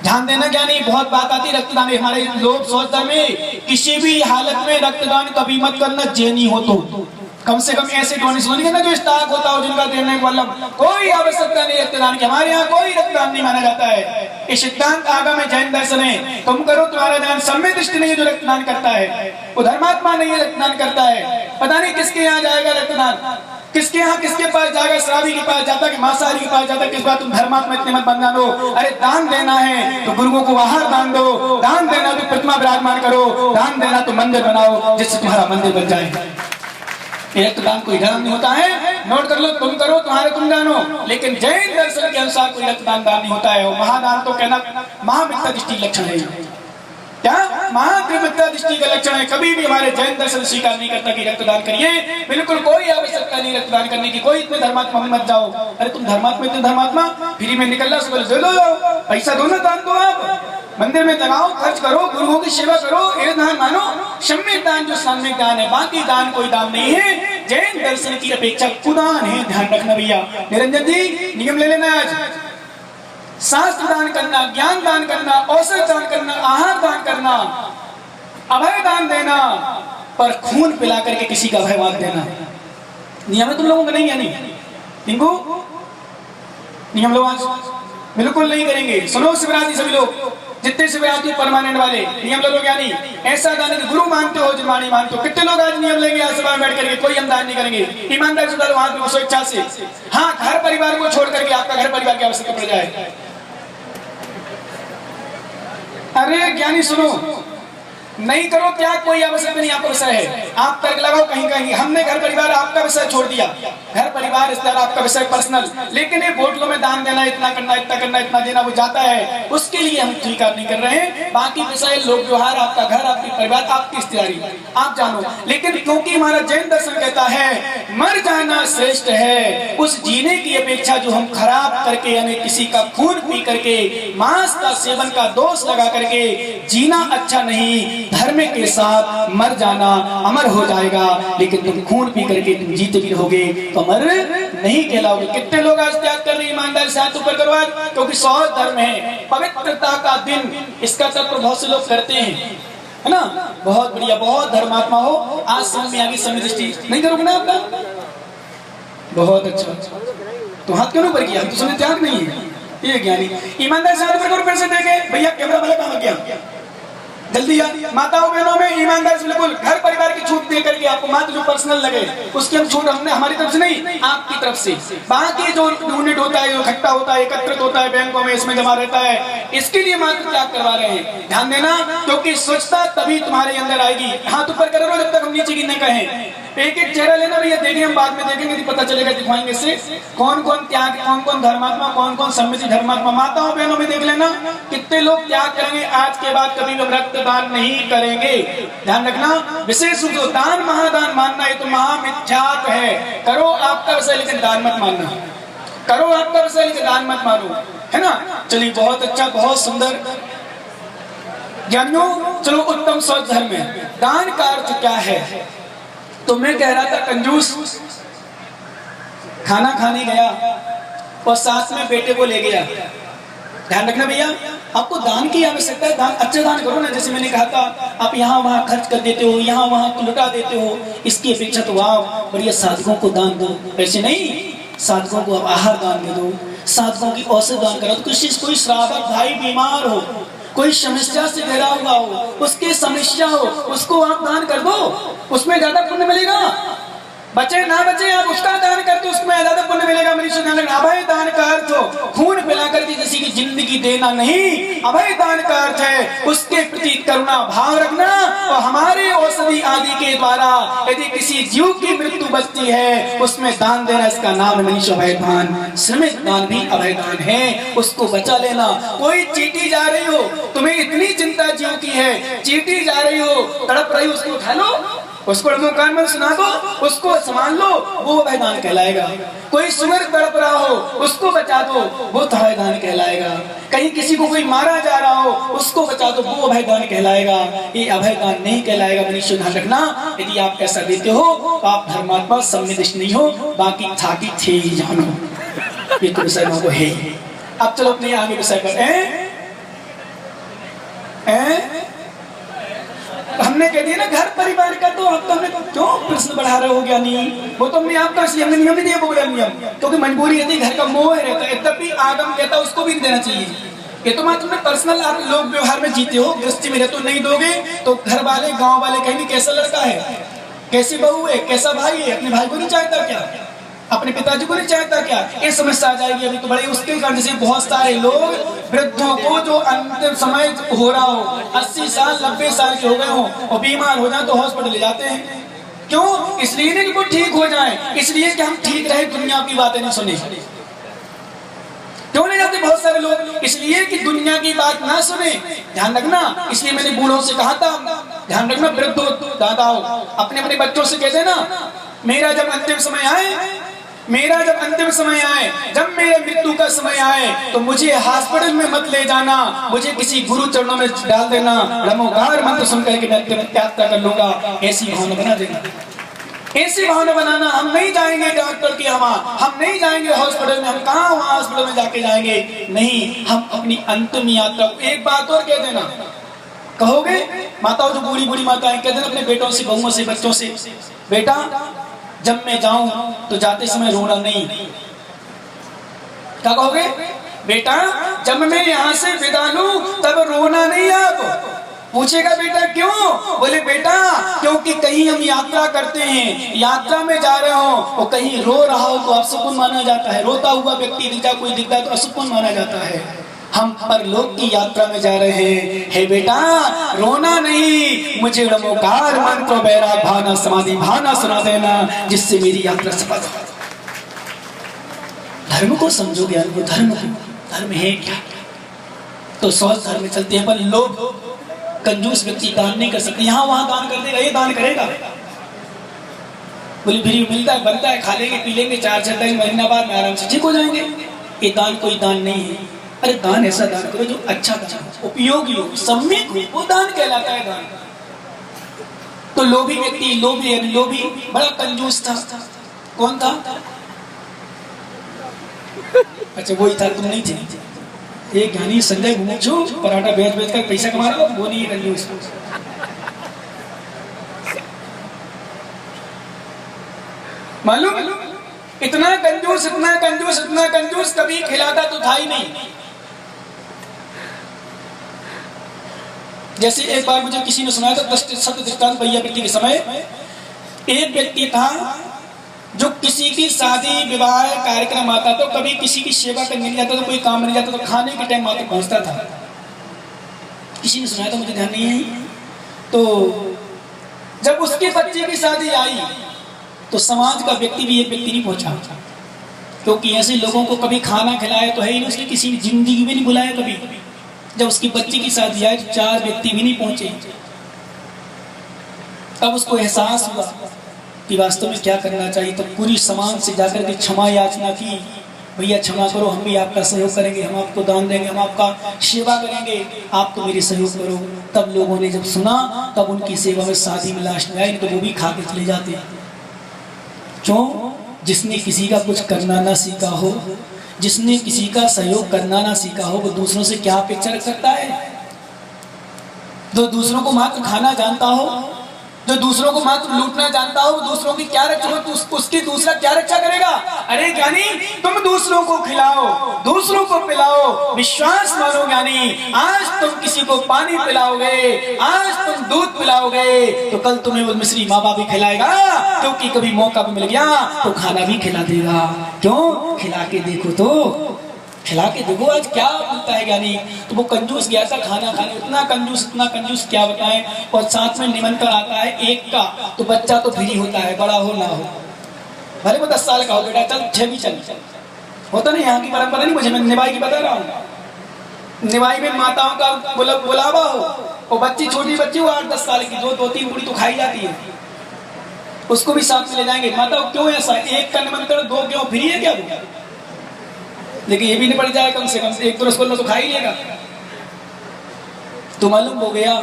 ध्यान देना क्या नहीं, बहुत बात आती रक्तदान। हमारे लोग सोचते में किसी भी हालत में रक्तदान कभी मत करना, जे नहीं हो तो कम से कम ऐसे डोनेशन ना जो स्टॉक होता हो जिनका देने को मतलब कोई आवश्यकता नहीं रक्तदान की। हमारे यहाँ कोई रक्तदान नहीं माना जाता है। ये सिद्धांत आगम है, जैन दर्शन है। तुम करो, तुम्हारा ध्यान सम्यक दृष्टि नहीं है जो रक्तदान करता है, वो धर्मात्मा नहीं है रक्तदान करता है। पता नहीं किसके यहाँ जाएगा रक्तदान, किसके यहाँ किसके पास जाएगा, शराबी के पास जाता कि मांसाहारी के पास जाता। किस बात तुम धर्मात्मा इतने मत बन दो। अरे दान देना है तो गुरुओं को आहार दान दो, दान देना तो प्रतिमा विराजमान करो, दान देना तो मंदिर बनाओ जिससे तुम्हारा मंदिर बन जाए। रक्तदान कोई धर्म नहीं होता है, नोट कर लो। तुम करो, तुम्हारे तुम जानो, लेकिन जैन दर्शन के अनुसार कोई रक्तदान दान नहीं होता है। और महादान तो कहना महामिथ्या दृष्टि लक्षण है। क्या महात्रिमित्या दृष्टि का लक्षण है। कभी भी हमारे जैन दर्शन स्वीकार नहीं करता कि रक्तदान करिए। बिल्कुल कोई आवश्यकता नहीं रक्तदान करने की। कोई इतने धर्मात्मा मत जाओ। अरे तुम धर्मात्मा इतने धर्मात्मा, फ्री में निकल रहा दे लो, पैसा दो ना, दान दो, आप मंदिर में लगाओ, खर्च करो, गुरुओं की सेवा करो, ये दान मानो। सम्यक दान जो सामयिक दान है, बाकी दान कोई दान नहीं है। जैन दर्शन की अपेक्षा कुदान है, ध्यान रखना भैया। निरंजन जी नियम ले लेना आज। शास्त्र दान करना, ज्ञान दान करना, औषध दान करना, आहार दान करना, अभय दान देना, पर खून पिला करके किसी का अभय मत देना। नियम है तुम लोगों का नहीं है? नहीं टिंकू, नियम लोग आज बिल्कुल नहीं करेंगे। सुनो शिवरात्रि सभी लोग, जितने शिवरात्रि परमानेंट वाले नियम लो क्या नहीं। ऐसा दान गुरु मानते हो, जिनवाणी मानते हो। कितने लोग आज नियम लेंगे आज सभा में बैठ करके? कोई हम दान नहीं करेंगे। ईमानदारी से डालो हाथ में, स्वेच्छा से। हाँ, घर परिवार को छोड़ करके आपका घर परिवार की आवश्यकता पड़ जाए। अरे ज्ञानी सुनो, नहीं करो त्याग, कोई आवश्यकता नहीं। आपका विषय है, आप तर्क लगाओ कहीं कहीं। हमने घर परिवार आपका विषय छोड़ दिया, घर परिवार रिश्तेदार आपका विषय पर्सनल। लेकिन ये होटलों में दान देना, इतना करना, इतना करना, इतना देना, वो जाता है, उसके लिए हम स्वीकार नहीं कर रहे हैं। बाकी विषय लोक व्यवहार, आपका घर, आपकी परिवार, आपकी रिश्तेदारी, आप जानो। लेकिन क्योंकि हमारा जैन दर्शन कहता है मर जाना श्रेष्ठ है, उस जीने की अपेक्षा जो हम खराब करके यानी किसी का खून पी करके, मांस का सेवन का दोष लगा करके जीना अच्छा नहीं। धर्म के साथ मर जाना अमर हो जाएगा, लेकिन तुम खून पी करके तुम जीते भी रहोगे तो अमर नहीं कहलाओगे। कितने लोग आज त्याग कर रहे हैं? ईमानदारी से हाथ ऊपर करो आज, क्योंकि सौर धर्म है, पवित्रता का दिन। इसका तत्व बहुत से लोग करते हैं, है ना? बहुत बढ़िया, बहुत धर्मात्मा हो। आज समझ में आगे समय दृष्टि नहीं करोगे ना आपका? बहुत अच्छा। तो हाथ क्यों ऊपर किया? तो समझ त्याग नहीं है ये ज्ञानी। ईमानदारी से हाथ ऊपर करो, फिर से देखे भैया कैमरा वाला काम किया जल्दी यार। माताओं बहनों में ईमानदारी से बिल्कुल घर परिवार की छूट दे करके आपको मात्र जो पर्सनल लगे उसकी हम छूट, हमने हमारी तरफ से नहीं, आपकी तरफ से। बाकी जो यूनिट होता है, जो इकट्ठा होता है, एकत्रित होता है बैंकों में, इसमें जमा रहता है, इसके लिए मात्र त्याग करवा रहे हैं। ध्यान देना, क्योंकि स्वच्छता तभी तुम्हारे अंदर आएगी। हाथ ऊपर करो जब तक हम नीचे गिनने कहें। एक एक चेहरा लेना भैया, देखेंगे हम बाद में देखेंगे, पता चलेगा, दिखाएंगे इससे कौन कौन त्याग, कौन कौन धर्मात्मा, कौन कौन सम्मिलित धर्मात्मा। माताओं बहनों में देख लेना कितने लोग त्याग करेंगे आज के बाद, कभी भी रक्तदान नहीं करेंगे। ध्यान रखना, विशेष रूप से दान महादान मानना ये तो महामिथ्यात्व है। करो आपका विषय लेकिन दान मत मानना, करो आपका विषय लेकिन दान मत मानो, है ना? चलिए बहुत अच्छा, बहुत सुंदर ज्ञानियों। चलो उत्तम स्वच्छ धर्म में दान का अर्थ क्या है? तो मैं कह रहा था कंजूस खाना खाने गया और साथ में बेटे को ले गया। ध्यान रखना भैया, आपको दान की आवश्यकता है। दान अच्छा दान करो ना, जैसे मैंने कहा था, आप यहाँ वहाँ खर्च कर देते हो, यहाँ वहाँ लुटा देते हो, इसकी अपेक्षा तो आप बढ़िया साधकों को दान दो। ऐसे नहीं, साधकों को आप आहार दान दे दो, साधकों की औषध दान करो। तो कोई श्रावक भाई बीमार हो, कोई समस्या से घिरा हुआ हो, उसकी समस्या हो, उसको आप दान कर दो, उसमें ज्यादा पुण्य मिलेगा। बचे ना बचे, आप उसका दान करते उसमें ज्यादा पुण्य मिलेगा। मनुष्य ध्यान रखना, अभय दान का अर्थ हो खून पिला करके किसी की जिंदगी देना नहीं। अभय दान का अर्थ है उसके प्रति करुणा भाव रखना, और हमारे औषधि आदि के द्वारा यदि किसी जीव की मृत्यु बचती है उसमें दान देना, इसका नाम है मनुष्य अभय दान। श्रमिक दान भी अभय दान है, उसको बचा लेना। कोई चींटी जा रही हो, तुम्हें इतनी चिंता जीव की है, चींटी जा रही हो, तड़प रही हो, उसको उठा लो, उसको नमोकार मंत्र सुना दो, उसको संभाल लो, वो अभयदान कहलाएगा। कोई सुअर तड़प रहा हो, उसको बचा दो, वो अभयदान कहलाएगा। कहीं किसी को कोई मारा जा रहा हो, उसको बचा दो, वो अभयदान कहलाएगा। ये अभयदान नहीं कहलाएगा। मनुष्य ध्यान रखना, यदि आप ऐसा देते हो तो आप धर्मात्मा सम्मिलित नहीं हो, बाकी था कि थे ही जानो। ये तो विषय वो है। अब चलो अपने आगे विषय पर। हमने कह दिया ना घर परिवार का, तो अब तो हमने क्यों प्रश्न बढ़ा रहे हो ज्ञानी? वो तो हमने आपका हमने नियम भी दिया, बोला नियम, क्योंकि मजबूरी रहती है, घर का मोह रहता है, तब भी आगम कहता है उसको भी देना चाहिए। ये तो मैं तुम्हें पर्सनल, आप लोग व्यवहार में जीते हो, दृष्टि में रहते हो, नहीं दोगे तो घर वाले गांव वाले कहेंगे कैसा लड़का है, कैसी बहू है, कैसा भाई है, अपने भाई को नहीं चाहता क्या, अपने पिताजी को नहीं चाहता क्या? ये समस्या आ जाएगी अभी तो बड़े। उसके कारण से बहुत सारे लोग वृद्धों को जो अंतिम समय हो रहा हो, 80 साल 90 साल के हो गए हो और बीमार हो जाए तो हॉस्पिटल ले जाते हैं। क्यों? इसलिए नहीं कि वो ठीक हो जाए, इसलिए कि हम ठीक रहे, दुनिया की बातें नहीं सुने। क्यों ले जाते बहुत सारे लोग? इसलिए कि दुनिया की बात ना सुने। ध्यान रखना, इसलिए मैंने बूढ़ों से कहा था, ध्यान रखना, वृद्धों दादाओं अपने अपने बच्चों से कहते ना, मेरा जब अंतिम समय आए, मेरा जब अंतिम समय आए, जब मेरे मृत्यु का समय आए, तो मुझे हॉस्पिटल में मत ले जाना, मुझे किसी गुरु चरणों में डाल देना, नमोकार मंत्र सुनकर के मैं त्याग कर लूंगा। ऐसी भावना बना देना, ऐसी भावना बनाना। हम नहीं जाएंगे डॉक्टर के यहाँ, हम नहीं जाएंगे हॉस्पिटल में, हम कहाँ वहाँ हॉस्पिटल में जाके जाएंगे? नहीं, हम अपनी अंतिम यात्रा। एक बात और कह देना, कहोगे माताओं, जो बूढ़ी बूढ़ी माताएं, कह देना अपने बेटों से, बहुओं से, बच्चों से, बेटा जब मैं जाऊं तो जाते समय रोना नहीं। क्या कहोगे? बेटा जब मैं यहाँ से विदा लूं तब रोना नहीं। आप पूछेगा बेटा क्यों? बोले बेटा क्योंकि कहीं हम यात्रा करते हैं, यात्रा में जा रहे हो और कहीं रो रहा हो तो अपशकुन माना जाता है। रोता हुआ व्यक्ति दिखता, कोई दिखता तो अपशकुन माना जाता है। हम परलोक की यात्रा में जा रहे हैं। हे बेटा रोना नहीं, मुझे नमोकार मंत्र बैराग भावना समाधि भावना सुना देना, जिससे मेरी यात्रा सफल हो। धर्म को समझो, ज्ञान को, धर्म है क्या? तो 100 धर्म में चलते हैं, पर लोग कंजूस व्यक्ति दान नहीं कर सकते। यहाँ वहां दान कर देगा, ये दान करेगा, बोले फ्री मिलता है, बनता है, खा लेंगे, पी लेंगे, 4-6 महीना बाद में आराम से ठीक हो जाएंगे। ये दान कोई दान नहीं है। अरे दान ऐसा दान करो जो अच्छा दान, उपयोगी हो, सम्यक हो, वो दान कहलाता है दान। तो लोभी व्यक्ति, लोभी बड़ा कंजूस था। कौन था? अच्छा वही था, तुम नहीं थे। एक ज्ञानी संजय घुमछू पराठा बेच कर पैसा कमा रहा, वो नहीं है कंजूस। मालूम इतना कंजूस, इतना कंजूस, इतना कंजूस, कभी खिलाता तो था ही नहीं। जैसे एक बार मुझे किसी ने सुनाया था, सत्य दृष्टांत भैया वृत्ति के समय, एक व्यक्ति था जो किसी की शादी विवाह कार्यक्रम आता तो कभी किसी की सेवा करने नहीं जाता, तो कोई काम नहीं जाता, तो खाने के टाइम मात्र पहुंचता था। किसी ने सुनाया था, मुझे ध्यान नहीं है। तो जब उसके बच्चे की शादी आई तो समाज का व्यक्ति भी एक व्यक्ति नहीं पहुंचा, क्योंकि ऐसे लोगों को कभी खाना खिलाया तो है ही नहीं, उसने किसी ने जिंदगी में नहीं बुलाया कभी। जब उसकी बच्ची की शादी आई तो 4 व्यक्ति भी नहीं पहुंचे। तब उसको एहसास हुआ कि वास्तव में क्या करना चाहिए। तो पूरी समाज से जाकर के क्षमा याचना की, भैया क्षमा करो, हम भी आपका सहयोग करेंगे, हम आपको दान देंगे, हम आपका सेवा करेंगे, आप तो मेरी सहयोग करो। तब लोगों ने जब सुना, तब उनकी सेवा में शादी में लाश में आई, तो वो भी खा के चले जाते। क्यों? जिसने किसी का कुछ करना ना सीखा हो, जिसने किसी का सहयोग करना ना सीखा हो, वो दूसरों से क्या अपेक्षा रख सकता है? जो दूसरों को मात्र खाना जानता हो, जो दूसरों को मात्र लूटना जानता हो, दूसरों की क्या रक्षा हो, तो उसकी दूसरा क्या रक्षा करेगा? अरे ज्ञानी, तुम दूसरों को खिलाओ, दूसरों को पिलाओ, विश्वास मानो ज्ञानी। आज तुम किसी को पानी पिलाओगे, आज तुम दूध पिलाओगे, तो कल तुम्हें वो मिश्री माँ बाप भी खिलाएगा, क्योंकि कभी मौका भी मिल गया तो खाना भी खिला देगा। क्यों? खिला के देखो, तो खिला के देखो आज क्या मिलता है ज्ञानी। तो वो कंजूस गया था खाना खाने, इतना कंजूस क्या बताएं। और साथ में निमंत्रण आता है एक का, तो बच्चा तो फ्री होता है, बड़ा हो ना हो, भले वो 10 साल का हो, बेटा चल 6 भी चल, होता नहीं। यहाँ की परंपरा नहीं, मुझे मैं निभाई की बता रहा हूँ। निभाई में माताओं का बुलावा हो, और बच्ची छोटी बच्ची हो 8-10 साल की, 2-3 पूरी तो खाई जाती है, उसको भी साथ में ले जाएंगे। माता क्यों ऐसा, एक का निमंत्रण दो क्यों, फ्री है क्या वो? लेकिन ये भी नहीं पड़ जाए, कम से कम एक तो रसगुल्ला तो खा ही लेगा। तो मालूम हो गया,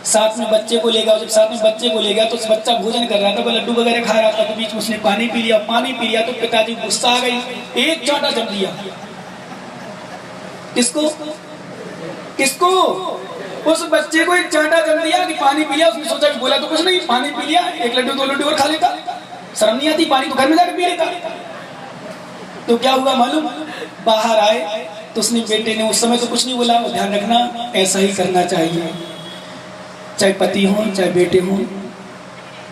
साथ में बच्चे को लेगा। जब साथ में बच्चे को ले गया तो बच्चा भोजन कर रहा था, वो लड्डू वगैरह खा रहा था, तो बीच में उसने पानी पी लिया। पानी पी लिया तो पिताजी गुस्सा आ गई, एक चांटा जम दिया। किसको किसको? उस बच्चे को एक चांटा जम दिया कि पानी पी लिया। उसने सोचा कि बोला तो कुछ नहीं, पानी पी लिया, एक लड्डू दो लड्डू और खा लेता, शर्म नहीं आती? पानी तो घर में जाकर पी लेता। तो क्या हुआ मालूम, बाहर आए तो उसने बेटे ने उस समय तो कुछ नहीं बोला। ध्यान रखना, ऐसा ही करना चाहिए, चाहे पति हो, चाहे बेटे हो,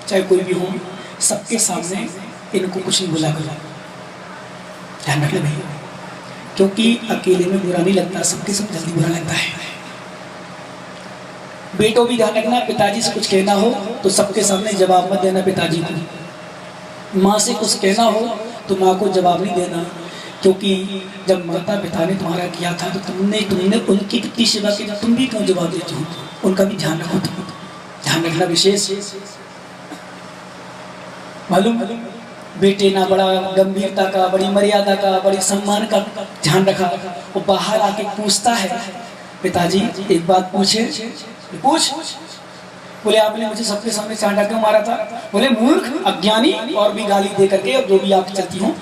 चाहे कोई भी हो, सबके सामने इनको कुछ नहीं बोला करो। ध्यान रखना भैया, क्योंकि अकेले में बुरा नहीं लगता, सबके साथ जल्दी बुरा लगता है। बेटों भी ध्यान रखना, पिताजी से कुछ कहना हो तो सबके सामने जवाब मत देना पिताजी को। माँ से कुछ कहना हो तो माँ को जवाब नहीं देना, क्योंकि जब माता पिता ने तुम्हारा किया था तो तुमने उनकी कितनी सेवा की, तुम भी क्यों जवाब देते हो? उनका भी ध्यान रखो, तुम ध्यान रखना विशेष। मालूम, बेटे ना बड़ा गंभीरता का, बड़ी मर्यादा का, बड़ी सम्मान का ध्यान रखा। वो बाहर आके पूछता है, पिताजी एक बात पूछे? पूछ। बोले आपने मुझे सबके सामने चांटा क्यों मारा था? बोले मूर्ख, अज्ञानी, और भी गाली दे करके, अब जो भी आप चलती हो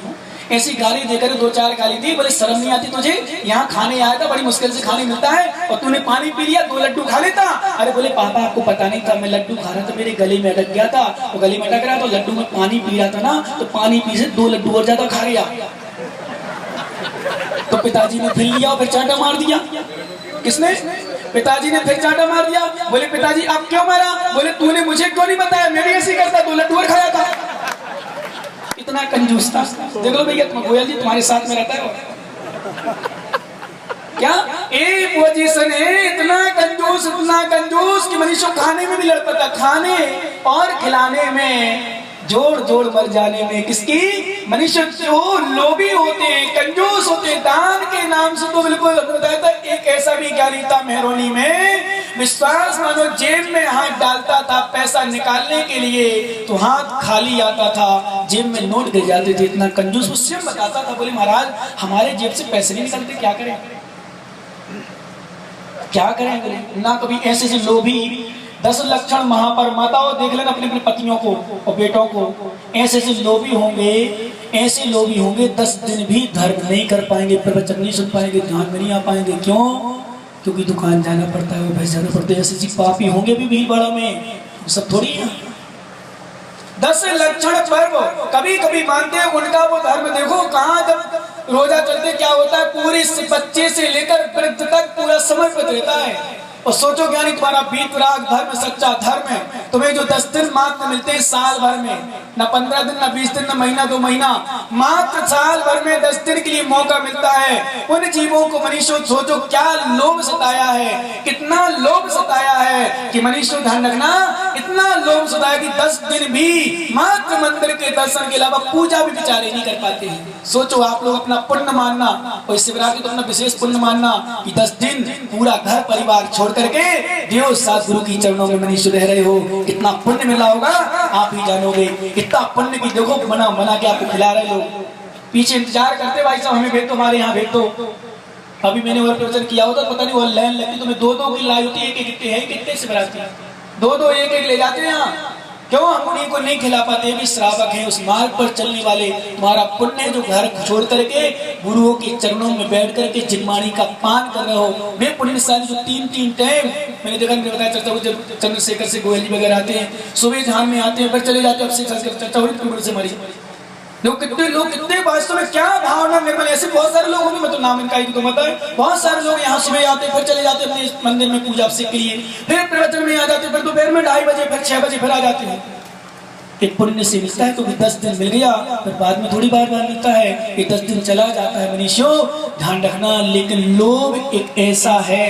ऐसी गाली देकर, दो चार गाली दी। बोले शर्म नहीं आती तुझे? यहाँ खाने आया था, बड़ी मुश्किल से खाने मिलता है और तूने पानी पी लिया, दो लड्डू खा लेता। अरे बोले पापा आपको पता नहीं था, मैं लड्डू खा रहा था, मेरे गले में अटक गया था, वो गले में अटक रहा तो लड्डू में पानी पी रहा था ना, तो पानी पी से दो लड्डू और ज्यादा खा गया। तो पिताजी ने फिर लिया और फिर चांटा मार दिया। किसने? पिताजी ने फिर चांटा मार दिया। बोले पिताजी आप क्यों मारा? बोले तूने मुझे क्यों नहीं बताया, मैं भी ऐसे करता, दो लड्डू और खाया था। इतना कंजूस था। देख लो भैया, तुम गोयल जी तुम्हारे साथ में रहता है क्या? एक पोजीशन है, इतना कंजूस कि मनुष्य खाने में भी लड़ पड़ता, खाने और खिलाने में, जोड़ जोड़ मर जाने में। किसकी? मनुष्य जो लोभी होते हैं, कंजूस होते हैं, दान के नाम से तो बिल्कुल बताया था। एक ऐसा भी ज्ञानी था मेहरोनी में, विश्वास मानो जेब में हाथ डालता था पैसा निकालने के लिए तो हाथ खाली आता था, जेब में नोट गिर जाते थे। इतना कंजूस। उससे बताता था, बोले महाराज हमारे जेब से पैसे नहीं निकलते, क्या करें क्या करें? बोले ना कभी ऐसे से लोभी 10 लक्षण महापर माताओं देख लेना अपने अपने पतियों को और बेटों को, ऐसे से लोभी होंगे, ऐसे लोभी होंगे 10 दिन भी धर्म नहीं कर पाएंगे, प्रवचन नहीं सुन पाएंगे, ध्यान में नहीं आ पाएंगे। क्यों? क्योंकि दुकान जाना पड़ता है, भैंस जाना पड़ता है। ऐसे जी पापी होंगे भी भीड़ भाड़ में, सब थोड़ी है। 10 लक्षण पर्व कभी कभी मानते हैं उनका, वो धर्म देखो कहाँ, जब रोजा चलते क्या होता है, पूरे बच्चे से लेकर वृद्ध तक पूरा समर्पित रहता है। और सोचो ज्ञानी तुम्हारा वीतराग धर्म सच्चा धर्म है। तुम्हें जो 10 दिन मात्र मिलते हैं साल भर में, ना 15 दिन, ना 20 दिन, ना महीना 2 महीना, मात्र साल भर में 10 दिन के लिए मौका मिलता है। उन जीवों को मनुष्य सोचो क्या लोभ सताया है, कितना लोभ सताया है कि मनुष्य ध्यान रखना, इतना लोभ सताया कि 10 दिन भी मात्र मंदिर के दर्शन के अलावा पूजा भी बेचारे नहीं कर पाते हैं। सोचो आप लोग अपना पुण्य मानना, और शिवरात्रि तो अपना विशेष पुण्य मानना कि 10 दिन पूरा घर परिवार छोड़ करके देव सतगुरु की चरणों में मनुष्य रह रहे हो, कितना पुण्य मिला होगा आप ही जानोगे। कितना पुण्य की देखो, मना मना के आपको खिला रहे लोग, पीछे इंतजार करते भाई साहब हमें भेज दो, हमारे यहाँ भेज दो। अभी मैंने और प्रवचन किया होता, पता नहीं वो लाइन लगती, तुम्हें 2-2 की लाई होती है, कितने से बराती 2-2 एक ले जाते हैं यहाँ। क्यों? हम उन्हीं को नहीं खिला पाते, भी श्रावक हैं उस मार्ग पर चलने वाले। तुम्हारा पुण्य जो घर छोड़ करके गुरुओं के चरणों में बैठ करके जिनमानी का पान कर रहे हो, वे पुण्यशाली जो 3-3 टाइम मैंने देखा, मैंने बताया चर्चा, जब चंद्रशेखर से गोयल जी वगैरह आते हैं, सुबह ध्यान में आते हैं, फिर चले जाते हैं, चर्चा हो से हमारी लोग कितने वास्तव में क्या भावना निर्मल। ऐसे बहुत सारे लोग होंगे, मैं तो नाम इनका ही तो बताए, बहुत सारे लोग यहाँ सुबह आते फिर चले जाते अपने मंदिर में पूजा के लिए, फिर प्रवचन में आ जाते, फिर दोपहर में 2:30 बजे, फिर 6 बजे फिर आ जाते हैं। एक पुण्य से मिलता है तो 10 दिन मिल गया, फिर बाद में थोड़ी बार मिलता है, ये 10 दिन चला जाता है। मनुष्यों ध्यान रखना, लेकिन लोभ एक ऐसा है,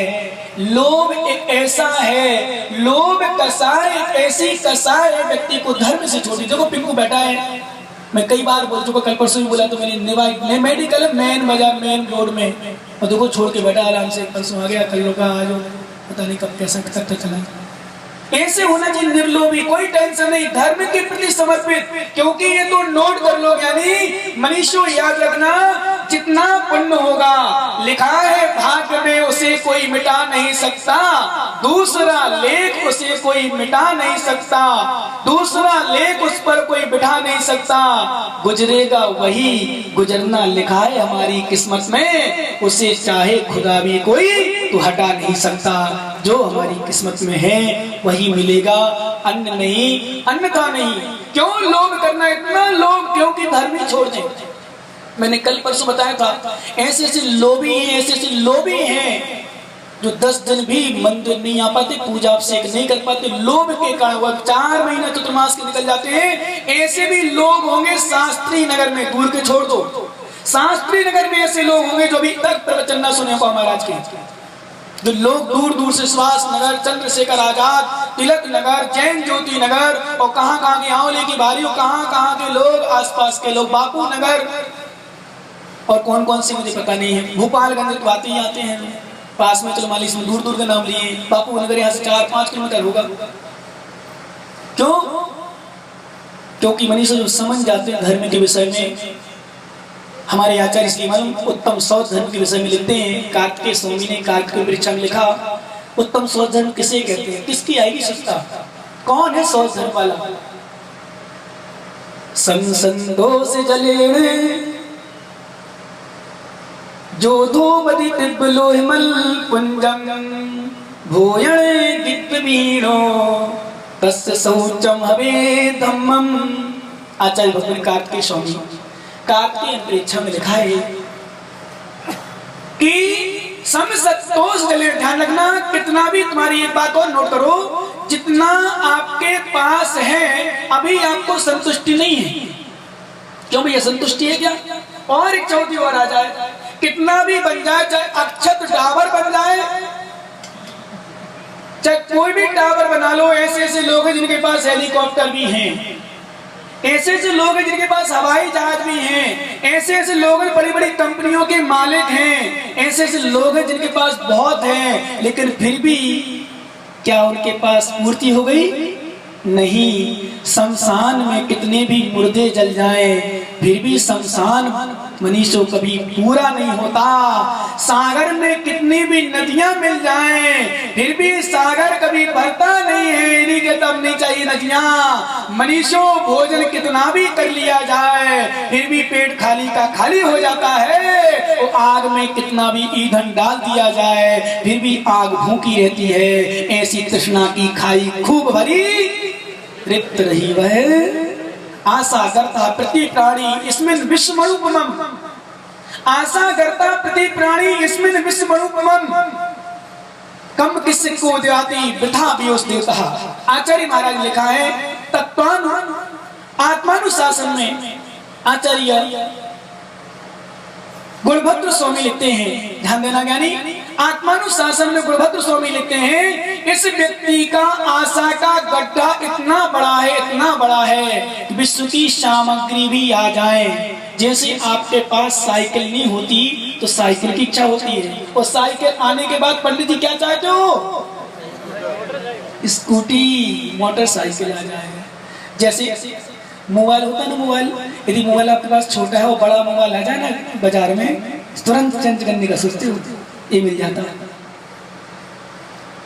लोभ एक ऐसा है, लोभ कसाय, ऐसी कसाय है व्यक्ति को धर्म से छोड़ी। देखो पिंकू बैठा है, मैं कई बार बोल चुका, कल परसों भी बोला, तो मैंने मेडिकल मेन बाजार मेन रोड में, और देखो छोड़ के बैठा आराम से, परसों आ गया, कल रुका, आज पता नहीं कब कैसा कब तक चला। ऐसे होना चाहिए निर्लोभी, कोई टेंशन नहीं, धर्म के प्रति समर्पित। क्योंकि ये तो नोट कर लो यानी मनुष्य याद रखना, जितना पुण्य होगा लिखा है भाग्य में उसे कोई मिटा नहीं सकता, दूसरा लेख उसे कोई मिटा नहीं सकता, दूसरा लेख उस पर कोई बिठा नहीं सकता, गुजरेगा वही, गुजरना लिखा है हमारी किस्मत में, उसे चाहे खुदा भी कोई तो हटा नहीं सकता। जो हमारी किस्मत में है वही मिलेगा, अन्न नहीं, अन्यथा नहीं। क्यों लोभ करना, इतना लोभ क्यों कि धर्म ही छोड़ दें। मैंने कल परसों बताया था, ऐसे ऐसे लोभी हैं, ऐसे ऐसे लोभी हैं जो 10 दिन भी मंदिर नहीं आ पाते, पूजा अभिषेक नहीं कर पाते, लोभ के कारण। वह 4 महीने चतुर्मास के निकल जाते हैं। ऐसे भी लोग होंगे शास्त्री नगर में, दूर के छोड़ दो, शास्त्री नगर में ऐसे लोग होंगे जो अभी तक प्रवचन न सुने को महाराज के, जो लोग दूर दूर से सुभाष नगर, चंद्रशेखर आजाद, तिलक नगर, जैन ज्योति नगर और कहां के आंवले की बारियों, कहां के लोग, आसपास के लोग, बापू नगर और कौन कौन से मुझे पता नहीं है, भोपालगंज तो आते ही आते हैं पास में। चलो मालिश में दूर दूर के नाम लिए, बापू नगर यहाँ से 4-5 किलोमीटर होगा। क्यों? क्योंकि मनुष्य जो समझ जाते हैं धर्म के विषय में। हमारे आचार्य श्री मालूम उत्तम सौच धर्म के विषय में लिखते हैं, कार्तिकेय स्वामी ने कार्तिक परीक्षा में लिखा, उत्तम सौच धर्म किसे कहते हैं, किसकी आएगी सत्ता, कौन है सौच धर्म वाला। संसंदोष जले जो धूपदि दिव्य लोहिमल पुंजम भोयण दिव्य वीणो तस्य शौचम हवे धम्मम। आचार्य भगवान कार्तिकेय स्वामी कार्तिकेय परीक्षा में लिखा है कि समसतोष जले, ध्यान रखना, कितना भी तुम्हारी एक बात और नोट करो, जितना आपके पास है अभी आपको संतुष्टि नहीं है। क्यों भैया, संतुष्टि है क्या? और एक चौथी और आ जाए, कितना भी बन जाए, चाहे अक्षत टावर बन जाए, चाहे कोई भी टावर बना लो, ऐसे ऐसे लोग हैं जिनके पास हेलीकॉप्टर भी हैं, ऐसे ऐसे लोग हैं जिनके पास हवाई जहाज भी हैं, ऐसे ऐसे लोग हैं बड़ी बड़ी कंपनियों के मालिक हैं, ऐसे ऐसे लोग हैं जिनके पास बहुत है, लेकिन फिर भी क्या उनके पास मूर्ति हो गई? नहीं। शमशान में कितने भी मुर्दे जल जाएं, फिर भी शमशान मनुष्यों कभी पूरा नहीं होता। सागर में कितनी भी नदियां मिल जाएं, फिर भी सागर कभी भरता नहीं है। इन्हीं के तब नहीं चाहिए नदियां। मनुष्यों भोजन कितना भी कर लिया जाए, फिर भी पेट खाली का खाली हो जाता है। तो आग में कितना भी ईंधन डाल दिया जाए, फिर भी आग भूखी रहती है। ऐसी तृष्णा की खाई खूब भरी, रिक्त रही वह आशा करता प्रति प्राणी इसमें विश्वरूपमम। आशा करता प्रति प्राणी इसमें विश्वरूपमम, कम किसी को जाती वृथा वियोस देता। आचार्य महाराज ने लिखा है तत्वानु आत्मानुशासन में, आचार्य गुणभद्र स्वामी लिखते हैं, ध्यान देना ज्ञानी, आत्मानुशासन में गुणभद्र स्वामी लिखते हैं, इस व्यक्ति का आशा का गड्ढा इतना बड़ा है, इतना बड़ा है, विश्व की सामग्री भी आ जाए। जैसे आपके पास साइकिल नहीं होती तो साइकिल की इच्छा होती है, और साइकिल आने के बाद पंडित जी क्या चाहते हो? स्कूटी, मोटरसाइकिल आ जाए। जैसे मोबाइल होता है ना, मोबाइल, यदि मोबाइल आपके पास छोटा है और बड़ा मोबाइल आ जाए ना बाजार में, तुरंत चेंज करने का सोचते हो, ये मिल जाता है।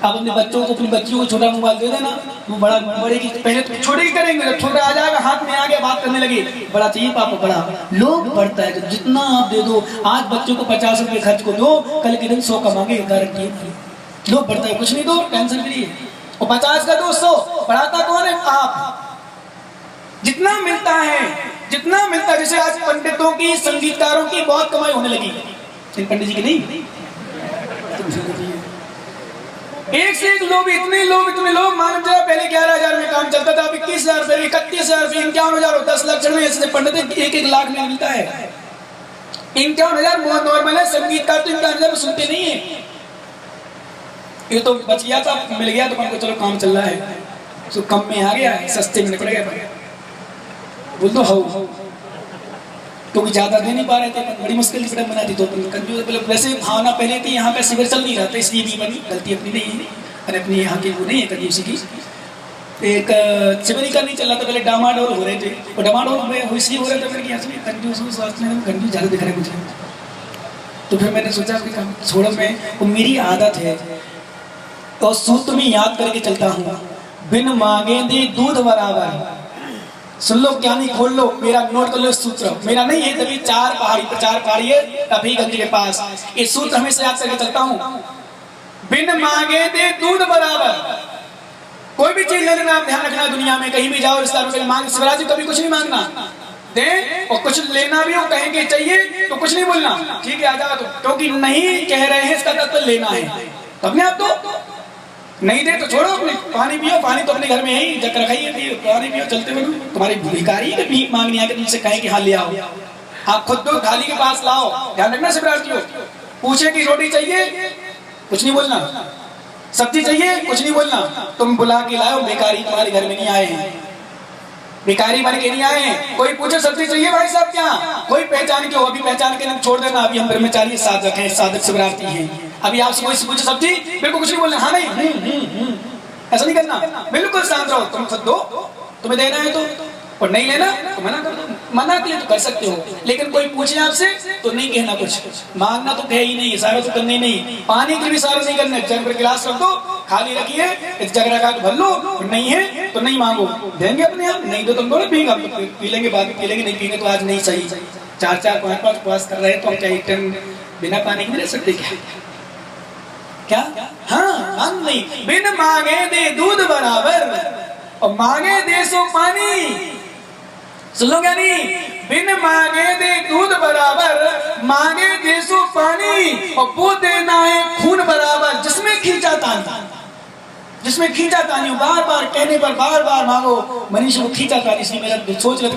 आप अपने बच्चों को, अपनी बच्चियों को छोटा मोबाइल दे देना, वो बड़ा बड़े की पहले तो छोटे ही करेंगे, जब छोटा आ जाएगा हाथ में आ गया बात करने लगे, बड़ा चाहिए पापा बड़ा। लोग बढ़ता है, जितना आप दे दो, आज बच्चों को 50 रुपए खर्च को दो, कल के दिन 100 कमाएंगे, गारंटी है। लोग बढ़ता है, कुछ नहीं दो, टेंशन फ्री है, और 50 का 200 बढ़ाता कौन है? आप। जितना मिलता है, जितना मिलता है, जैसे आज पंडितों की, संगीतकारों की बहुत कमाई होने लगी, इन पंडित जी की नहीं, एक से एक लोग, इतने लोग मानव जरा पहले 11,000 में काम चलता था, अब 21,000 रुपए, 31,000 रुपए, 51,000, 10 लाख में ऐसे पंडित 1-1 लाख में मिलता है। 51,000 बहुत नॉर्मल है, संगीतकार तो 51,000 सुनते नहीं है। ये तो बच गया था, मिल गया तो हमको, चलो काम चल रहा है, तो कम में आ गया, सस्ते में निकल गया, बोल दो हो, क्योंकि ज्यादा दे नहीं पा रहे थे, बड़ी मुश्किल से बना दी। तो वैसे भावना पहले थी, यहाँ पे शिविर चल नहीं रहा था, इसलिए भी बनी, गलती अपनी नहीं है, अपनी यहाँ की वो नहीं है कंजूसी की। एक चिमनी का नहीं चल रहा था, पहले डामाडोल हो रहे थे, और डामाडोल में इसलिए हो रहा था मैंने कि कंफ्यूज स्वास्थ्य में कंफ्यूज ज़्यादा दिख रहा है मुझे। तो फिर मैंने सोचा कि छोड़ो, मैं वो मेरी आदत है और सूत्र में याद करके चलता हूँ, बिन मांगे दे दूध बराबर। सुन लो, क्या नहीं खोल लो, मेरा नोट कर लो सूत्र, मेरा नहीं है, तभी चार पहाड़ी है रफीगंज के पास, ये सूत्र हमेशा याद करके चलता हूँ, बिन मांगे दे दूध बराबर। कोई भी चीज ले लेना, आप ध्यान रखना, दुनिया में कहीं भी जाओ रिश्तेदारों के मांग, शिवराज जी कभी कुछ नहीं मांगना, दे और कुछ लेना भी हो कहेंगे चाहिए तो कुछ नहीं बोलना, ठीक है आ जाओ, तो क्योंकि नहीं कह रहे हैं इसका मतलब लेना है, तो अपने आप तो नहीं दे तो छोड़ो, अपने पानी पियो, पानी तो अपने घर में है ही, जग रखाइए, पानी पियो, चलते बनो। तुम्हारी भिखारी के भीख मांगनी आके तुमसे कहें कि हाँ ले आओ, आप खुद दो, थाली के पास लाओ, ध्यान रखना शिवरात्रियों, पूछे कि रोटी चाहिए कुछ नहीं बोलना, सब्जी चाहिए कुछ नहीं बोलना, तुम बुला के लाओ, भिखारी तुम्हारे घर में नहीं आए हैं, भिखारी बन के नहीं आए हैं। कोई पूछे सब्जी चाहिए भाई साहब क्या, कोई पहचान के हो, अभी पहचान के नाम छोड़ देना, अभी हम ब्रह्मचारी साधक हैं, साधक शिवरात्रि हैं, अभी आपसे कोई पूछे सब्जी, बिल्कुल कुछ नहीं बोलना, हाँ नहीं ऐसा नहीं करना, बिल्कुल शांत रहो, तुम खुद दो, तुम्हें देना है तो, और नहीं लेना तो मना कर दो, मना किया तो कर सकते हो, लेकिन कोई पूछे आपसे तो नहीं कहना कुछ, मांगना तो कहे ही नहीं, इशारा तो करना ही नहीं, पानी के भी इशारा नहीं करना, जग पर गिलास रख दो, खाली रखिए, जग रखा तो भर लो, नहीं है तो नहीं मांगो, देंगे अपने आप, नहीं तो तुम बोलो पीएंगे, पी लेंगे बाद में पी लेंगे, नहीं पीएंगे तो आज नहीं सही, 4-4 5-5 उपवास कर रहे हैं तो हम क्या एक टाइम बिना पानी के रह सकते क्या? हाँ मांग नहीं, बिन मांगे दे दूध बराबर और मांगे दे सो पानी, सुन लो क्या नहीं, बिन मांगे दे दूध बराबर, मांगे दे सो पानी, और वो देना है खून बराबर, जिसमें खींचा तानी, जिसमें खींचा तानी, बार बार कहने पर बार बार मांगो, मनीषो को खींचा तानी। इसलिए मेरा सोच रहे थे,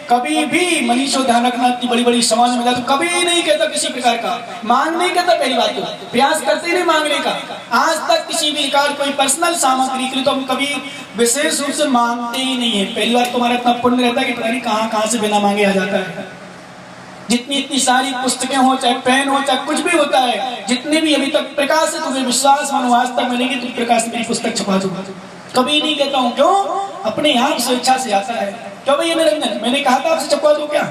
कभी भी मनीषो ध्यान रखना, इतनी बड़ी बड़ी समाज में जाता तो कभी नहीं कहता किसी प्रकार का मांग नहीं कहता, पहली बात तो प्रयास करते नहीं मांगने का, आज तक किसी भी प्रकार कोई पर्सनल सामग्री के लिए तो हम कभी विशेष रूप से मांगते ही नहीं है। पहली बार तुम्हारा इतना पुण्य रहता है कि पता नहीं कहाँ से बिना मांगे आ जाता है, जितनी सारी पुस्तकें हो, चाहे पेन हो, चाहे कुछ भी होता है, जितने भी अभी तक प्रकाश से तुम्हें विश्वास मानो आज तक मिलेगी, तुम प्रकाश मेरी पुस्तक छपा दो, कभी नहीं कहता हूँ, क्यों? अपने आप स्वेच्छा से आता है, क्यों भैया निरंजन, मैंने कहा था आपसे छपवा दो क्या,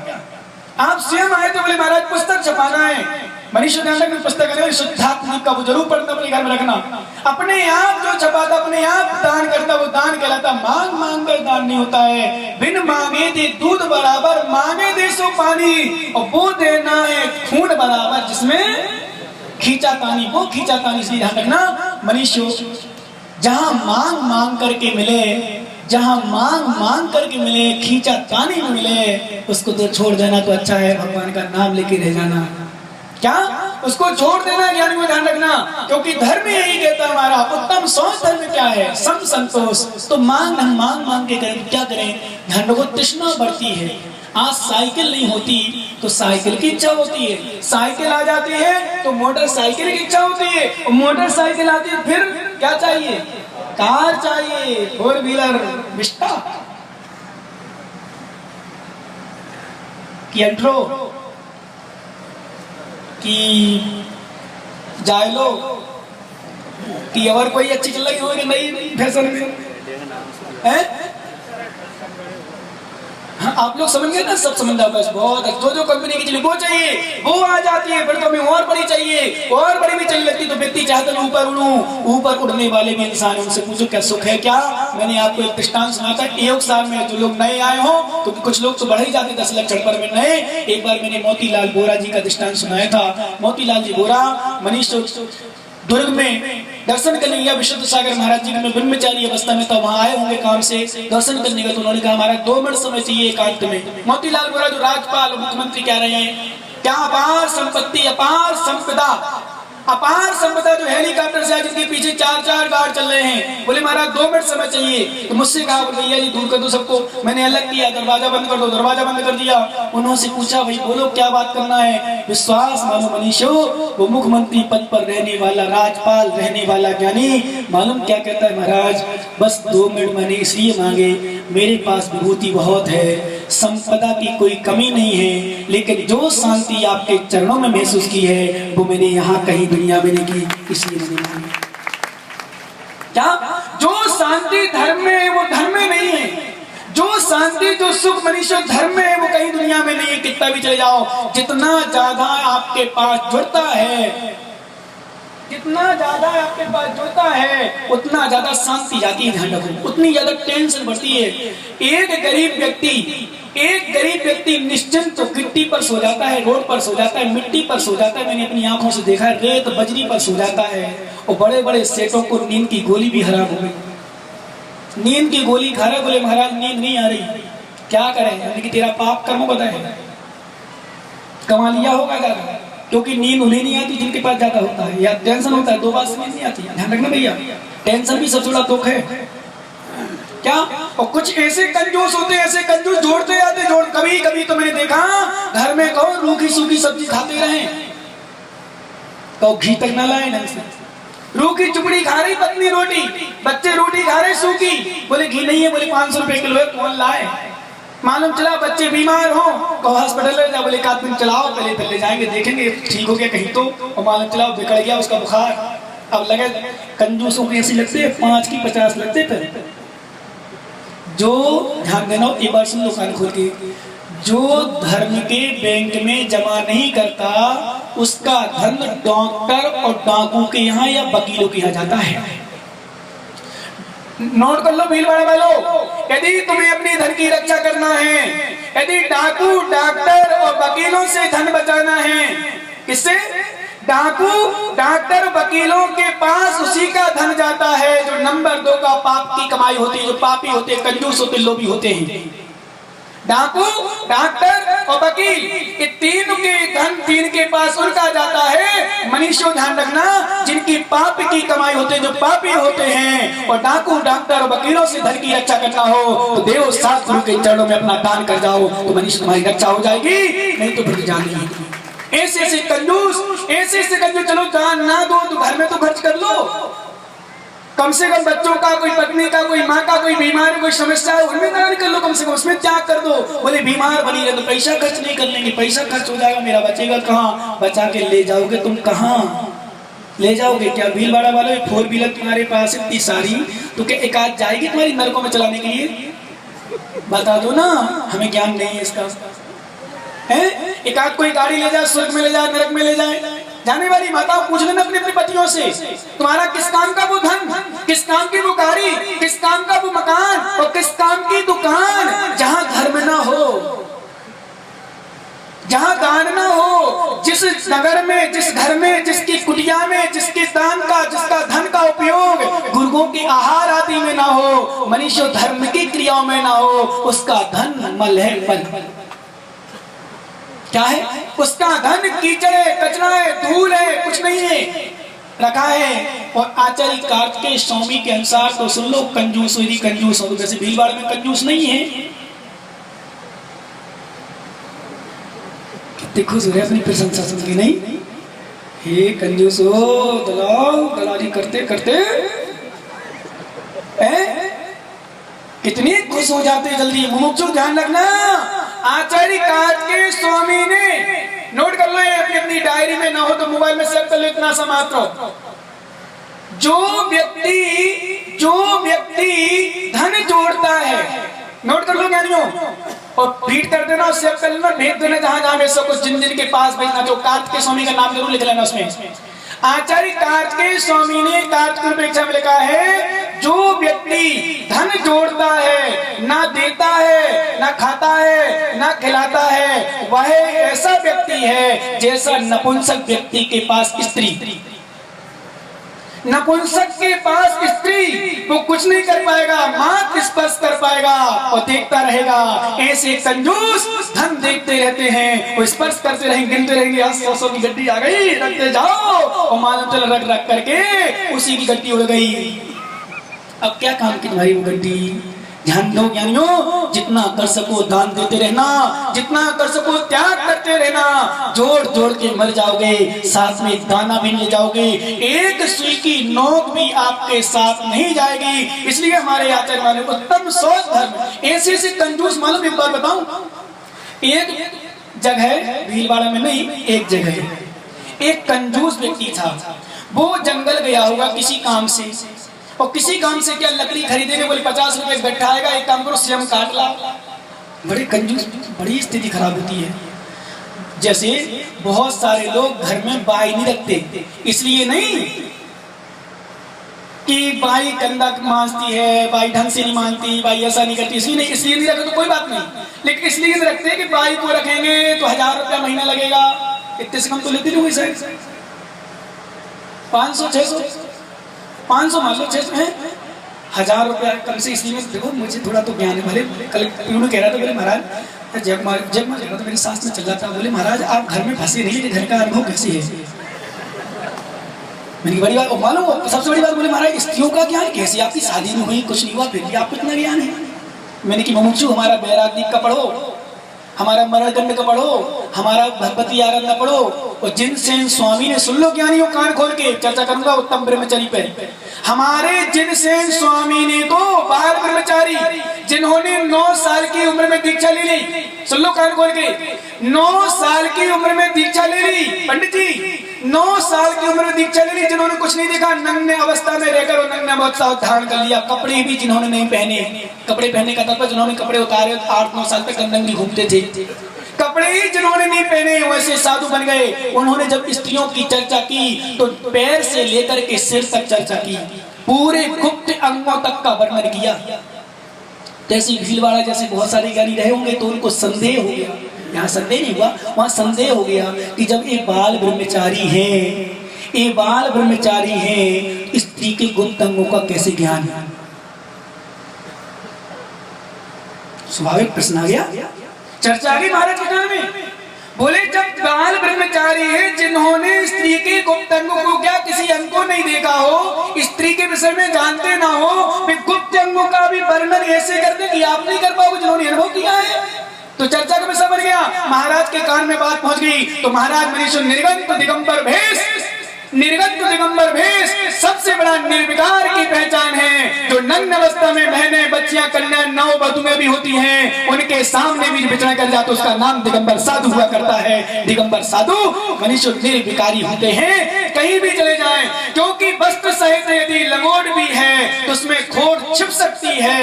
आप स्वयं आए तो बोले महाराज पुस्तक छपाना है, मनीष में पुस्तक है शुद्धात्मिक का, वो जरूर पढ़ना, अपने घर में रखना, अपने आप जो छपाता अपने आप दान करता वो दान कहलाता, मांग मांग कर दान नहीं होता है। बिन मांगे दे दूध बराबर, मांगे दे सो पानी, और वो देना है खून बराबर, जिसमें खींचा तानी, वो खींचा तानी। इसलिए ध्यान रखना मनीषो, जहां मांग मांग करके मिले, जहां मांग मांग करके मिले, खींचा तानी में मिले, उसको तो छोड़ देना तो अच्छा है, भगवान का नाम लेके रह जाना, क्या उसको छोड़ देना, ज्ञानी को ध्यान रखना, क्योंकि धर्म यही कहता है हमारा उत्तम सोच धर्म क्या है, सम संतोष। तो मांग हम मांग मांग के करें, क्या करें, ध्यान रखो तृष्णा बढ़ती है। आज साइकिल नहीं होती तो साइकिल की इच्छा होती है, साइकिल आ जाती है तो मोटरसाइकिल की इच्छा होती है, और मोटरसाइकिल आती है फिर क्या चाहिए, कार चाहिए, 4 व्हीलर, विस्टा की अल्ट्रो की जायलो की, और कोई अच्छी चल रही होगी नई फैशन में है। हाँ, आप लोग समझ गए ना, सब समझ जाओ बस, बहुत जो कंपनी की चीज वो चाहिए वो आ जाती है, फिर तो हमें और बड़ी चाहिए, और बड़ी भी चाहिए लगती, तो व्यक्ति चाहते हैं ऊपर उड़ूं, ऊपर उड़ने वाले भी इंसान, उनसे पूछो क्या सुख है क्या। मैंने आपको एक दृष्टांत सुना था, एक साल में जो लोग नए आए हो, तो कुछ लोग तो बढ़ ही जाते 10 लाख चढ़ में नए। एक बार मैंने मोतीलाल बोरा जी का दृष्टांत सुनाया था। मोतीलाल जी बोरा मनीष दुर्ग में दर्शन करने गया, विशुद्ध सागर महाराज जी में ब्रह्मचारी अवस्था में, तो वहां आए होंगे काम से दर्शन करने का, तो उन्होंने कहा हमारा 2 मिनट समय चाहिए एकांत में। मोतीलाल बोरा जो राज्यपाल मुख्यमंत्री कह रहे हैं, क्या अपार संपत्ति, अपार संपदा, अपार संपदा जो हेलीकॉप्टर से जिनके पीछे 4-4 गार्ड चल रहे हैं, बोले महाराज 2 मिनट समय चाहिए। तो मुझसे कहा भैया जी दूर कर दो सबको, मैंने अलग किया, दरवाजा बंद कर दो, दरवाजा बंद कर दिया। उन्होंने पूछा भाई बोलो क्या बात करना है। विश्वास मानो मनीषो, वो मुख्यमंत्री पद पर रहने वाला, राज्यपाल रहने वाला ज्ञानी, मालूम क्या कहता है महाराज, बस 2 मिनट मैंने इसलिए मांगे, मेरे पास विभूति बहुत है, संपदा की कोई कमी नहीं है, लेकिन जो शांति आपके चरणों में महसूस की है वो मैंने यहाँ कहीं दुनिया में नहीं की, इसलिए मैंने मांगी। क्या जो शांति धर्म में है वो धर्म में नहीं है। जो शांति जो सुख मनुष्य धर्म में है वो कहीं दुनिया में नहीं है। कितना भी चले जाओ, जितना ज्यादा आपके पास जुड़ता है, जितना ज्यादा आपके पास जुड़ता है उतना ज्यादा शांति जाती है, ध्यान रखो, उतनी ज्यादा टेंशन बढ़ती है। एक गरीब व्यक्ति निश्चिंत तो गिट्टी पर सो जाता है, रोड पर सो जाता है, मिट्टी पर सो जाता है, मैंने अपनी आंखों से देखा है, रेत बजरी पर सो जाता है। और बड़े बड़े सेठों को नींद की गोली भी हराम हो गई, नींद की गोली खा रहे, बोले महाराज नींद नहीं आ रही, क्या करें? हमने कि तेरा पाप कर्म बताए, कमा लिया होगा ज्यादा, क्योंकि नींद उन्हें नहीं आती जिनके पास ज्यादा होता है, या टेंशन होता है, दो बात समझ नहीं आती, ध्यान रखना भैया, टेंशन भी सबसे बड़ा दुख है क्या। और कुछ ऐसे कंजूस होते हैं, ऐसे कंजूस जोड़ते जाते जोड़, कभी कभी तो मैंने देखा घर में कहो रूखी सूखी सब्जी खाते रहे तो घी तक ना लाए ढंग से, रूखी चुपड़ी खा रही पत्नी रोटी, बच्चे रोटी खा रहे सूखी, बोले घी नहीं है, बोले 500 रुपए किलो है, कौन लाए? मालूम चला बच्चे बीमार हो तो हॉस्पिटल ले जा, बोले एक आध दिन चलाओ, पहले ले जाएंगे देखेंगे ठीक हो गया कहीं तो, और मालूम चला बिगड़ गया उसका बुखार। अब लगे कंजूसों को ऐसी लगते है 5 की 50 लगते थे। जो ध्यान देना एक बार सुन लो कान खोल के, जो धर्म के बैंक में जमा नहीं करता उसका धन डॉक्टर और डाकू के यहाँ या वकीलों के यहाँ जाता है। नोट कर लो भीलवाड़ा वालों, यदि तुम्हें अपनी धन की रक्षा करना है, यदि डाकू डॉक्टर और वकीलों से धन बचाना है, किससे? डाकू डॉक्टर वकीलों के पास उसी का धन जाता है जो नंबर 2 का पाप की कमाई होती है, जो पापी होते, कंजूस होते, लोभी होते हैं। डाकू डॉक्टर और वकील ये तीन के धन तीन के पास उनका जाता है। मनुष्य ध्यान रखना, जिनकी पाप की कमाई होते, जो पापी होते हैं, और डाकू डॉक्टर और वकीलों से धन की रक्षा करना हो तो देव सात गुरु के चरणों में अपना दान कर जाओ तो मनुष्य तुम्हारी रक्षा हो जाएगी, नहीं तो फिर जान नहीं। ऐसे ऐसे कंजूस चलो दान ना दो तो घर में तो खर्च कर लो, कम से कम बच्चों का, कोई पत्नी का, कोई माँ का, कोई बीमार, कोई समस्या है उनमें दान कर लो, कम से कम उसमें त्याग कर दो। बोले बीमार बनी रहे तो पैसा खर्च नहीं कर लेंगे, पैसा खर्च हो जाएगा, मेरा बचेगा कहाँ? बचा के ले जाओगे तुम, कहाँ ले जाओगे? क्या भीलवाड़ा वालों 4 व्हीलर तुम्हारे पास इतनी सारी, तो क्या एक आध जाएगी तुम्हारी नरकों में चलाने के लिए? बता दो ना, हमें ज्ञान नहीं है इसका है। एक आध कोई गाड़ी ले जाए, स्वर्ग में ले जाए, नरक में ले जाए, जाने वाली माताओं पूछ लेना अपने अपने पतियों से, तुम्हारा किस काम का वो धन, किस काम की वो गाड़ी, किस काम का वो मकान, और किस काम की दुकान जहां धर्म ना हो, जहां दान ना हो, जिस नगर में, जिस घर में, जिसकी कुटिया में, जिसके दान का, जिसका धन का उपयोग गुरुओं के आहार आदि में ना हो, मनुष्य धर्म की क्रियाओं में ना हो, उसका धन मल है, मल क्या है? उसका धन कीचड़ है, कचरा है, धूल है, कुछ नहीं है, रखा है। और आचार्य कार्तिकेय स्वामी के अनुसार तो सुन लो, कंजूस यदि कंजूस हो तो वैसे भीलवाड़ में कंजूस नहीं है। कितने खुश हो रहे अपनी प्रशंसा सुन के, नहीं? हे कंजूस हो, दलाली करते करते कितनी खुश हो जाते जल्दी। मुमुक्षु ध्यान रखना, आचार्य कार्तिकेय स्वामी ने, नोट कर लो ये अपनी अपनी डायरी में, ना हो तो मोबाइल में सेव कर लो, इतना सा मात्र, जो व्यक्ति धन जोड़ता है, नोट कर लो ज्ञानियों, और फीड कर देना, सेव कर लेना, भेज देना जहां जहां में सब कुछ, जिन जिन के पास भेजना, जो कार्तिकेय स्वामी का नाम जरूर लिख लेना उसमें। आचार्य कार्तिकेय स्वामी ने कार्तिक परीक्षा में लिखा है, जो व्यक्ति धन जोड़ता है, ना देता है, ना खाता है, ना खिलाता है, वह ऐसा व्यक्ति है जैसा नपुंसक व्यक्ति के पास स्त्री। नपुंसक के पास स्त्री वो कुछ नहीं कर पाएगा, मात्र स्पर्श कर पाएगा और देखता रहेगा। ऐसे कंजूस धन देखते रहते हैं, वो स्पर्श करते रहेंगे, गिनते रहेंगे, 100 की गड्डी आ गई, रखते जाओ, और मालूम चल रख रख करके उसी की गड्डी उड़ गई। अब क्या काम की तुम्हारी वो गड्डी? ध्यान दो ज्ञानियों, जितना कर सको दान देते रहना, जितना कर सको त्याग करते रहना, जोड़ जोड़ के मर जाओगे, साथ में दाना भी ले जाओगे, एक सुई की नोक भी आपके साथ नहीं जाएगी। इसलिए हमारे आचार्य माने उत्तम सोच धर्म। ऐसे ऐसे कंजूस, मालूम एक बार बताऊं, एक जगह भीलवाड़ा में नहीं, एक जगह एक कंजूस व्यक्ति था, वो जंगल गया होगा किसी काम से, और किसी काम से क्या लकड़ी खरीदेंगे, बोले 50 रुपए गट्ठा आएगा, एक काम करो स्वयं काट ला। बड़े कंजूस, बड़ी स्थिति खराब होती है। जैसे बहुत सारे लोग घर में बाई नहीं रखते, इसलिए नहीं कि बाई गंदा मांजती है, बाई ढंग से नहीं मानती, बाई ऐसा नहीं करती, इसलिए नहीं रखते तो कोई बात नहीं, लेकिन इसलिए नहीं रखते कि बाई को रखेंगे तो 1000 रुपया महीना लगेगा। इतने से कम तो लेते नहीं शायद, 500 600 500 मान लो, 600 है, 1000 रुपया कम से। इसलिए देखो मुझे थोड़ा तो ज्ञान है। भले कल प्यून कह रहा था, बोले महाराज जब मैं तो मेरी सास में चल रहा था, बोले महाराज आप घर में फंसे नहीं, घर का अनुभव कैसे है? मैंने बड़ी बात मालूम, सबसे बड़ी बात बोले महाराज स्त्रियों का ज्ञान कैसे, आपकी शादी नहीं हुई, कुछ नहीं हुआ, फिर भी आपको इतना ज्ञान है। मैंने कि मुमुक्षु हमारा बैरागदीप का पढ़ो, हमारा मरणदंड का पढ़ो, हमारा भगवती आराधना पढ़ो, और जिनसेन स्वामी ने, सुन लो ज्ञानियों कान खोल के, चर्चा करूंगा उत्तम ब्रह्मचारी पे। हमारे जिनसेन स्वामी ने तो बाल ब्रह्मचारी जिन्होंने 9 साल की उम्र में दीक्षा ले ली, सुन लो कान खोल के, 9 साल की उम्र में दीक्षा ले ली, पंडित जी 9 साल की उम्र में दीक्षा ले ली, जिन्होंने कुछ नहीं देखा, नग्न अवस्था में रहकर नग्न अवस्था धारण कर लिया, कपड़े भी जिन्होंने नहीं पहने, कपड़े पहनने का तत्व जिन्होंने कपड़े उतारे 8-9 साल तक नंगी घूमते थे, कपड़े ही जिन्होंने नहीं पहने वैसे साधु बन गए। उन्होंने जब स्त्रियों की चर्चा की तो पैर से लेकर के सिर तक चर्चा की, पूरे गुप्त अंगों तक का वर्णन किया। जैसे भीलवाड़ा जैसे बहुत सारे ज्ञानी रहे होंगे तो उनको संदेह हो गया, यहाँ संदेह नहीं हुआ, वहां संदेह हो गया कि जब एक बाल ब्रह्मचारी है, ये बाल ब्रह्मचारी है, स्त्री के गुप्त अंगों का कैसे ज्ञान है? स्वाभाविक प्रश्न आ गया। चर्चा आ गई महाराज के कान में, बोले जब बाल ब्रह्मचारी है जिन्होंने स्त्री के गुप्त अंगों को, क्या किसी अंग को नहीं देखा हो, स्त्री के विषय में जानते ना हो, वे गुप्त अंगों का भी वर्णन ऐसे करते कि आप नहीं कर पाओगे जिन्होंने अनुभव किया है। तो चर्चा का विषय बन गया, महाराज के कान में बात पहुंच गई। तो महाराज मनीषो निर्गंत दिगंबर भेष, निर्गंत दिगंबर भेष सबसे बड़ा निर्विकार की पहचान है। जो नग्न अवस्था में बहनें, बच्चियां, कन्या, नववधुएं भी होती हैं, उनके सामने भी विचरण कर जाते, उसका नाम दिगंबर साधु हुआ करता है। दिगंबर साधु मनीषो निर्विकारी होते हैं, कहीं भी चले जाएं, क्योंकि वस्त्र सहित यदि लंगोट भी है तो उसमें खोट छिप सकती है,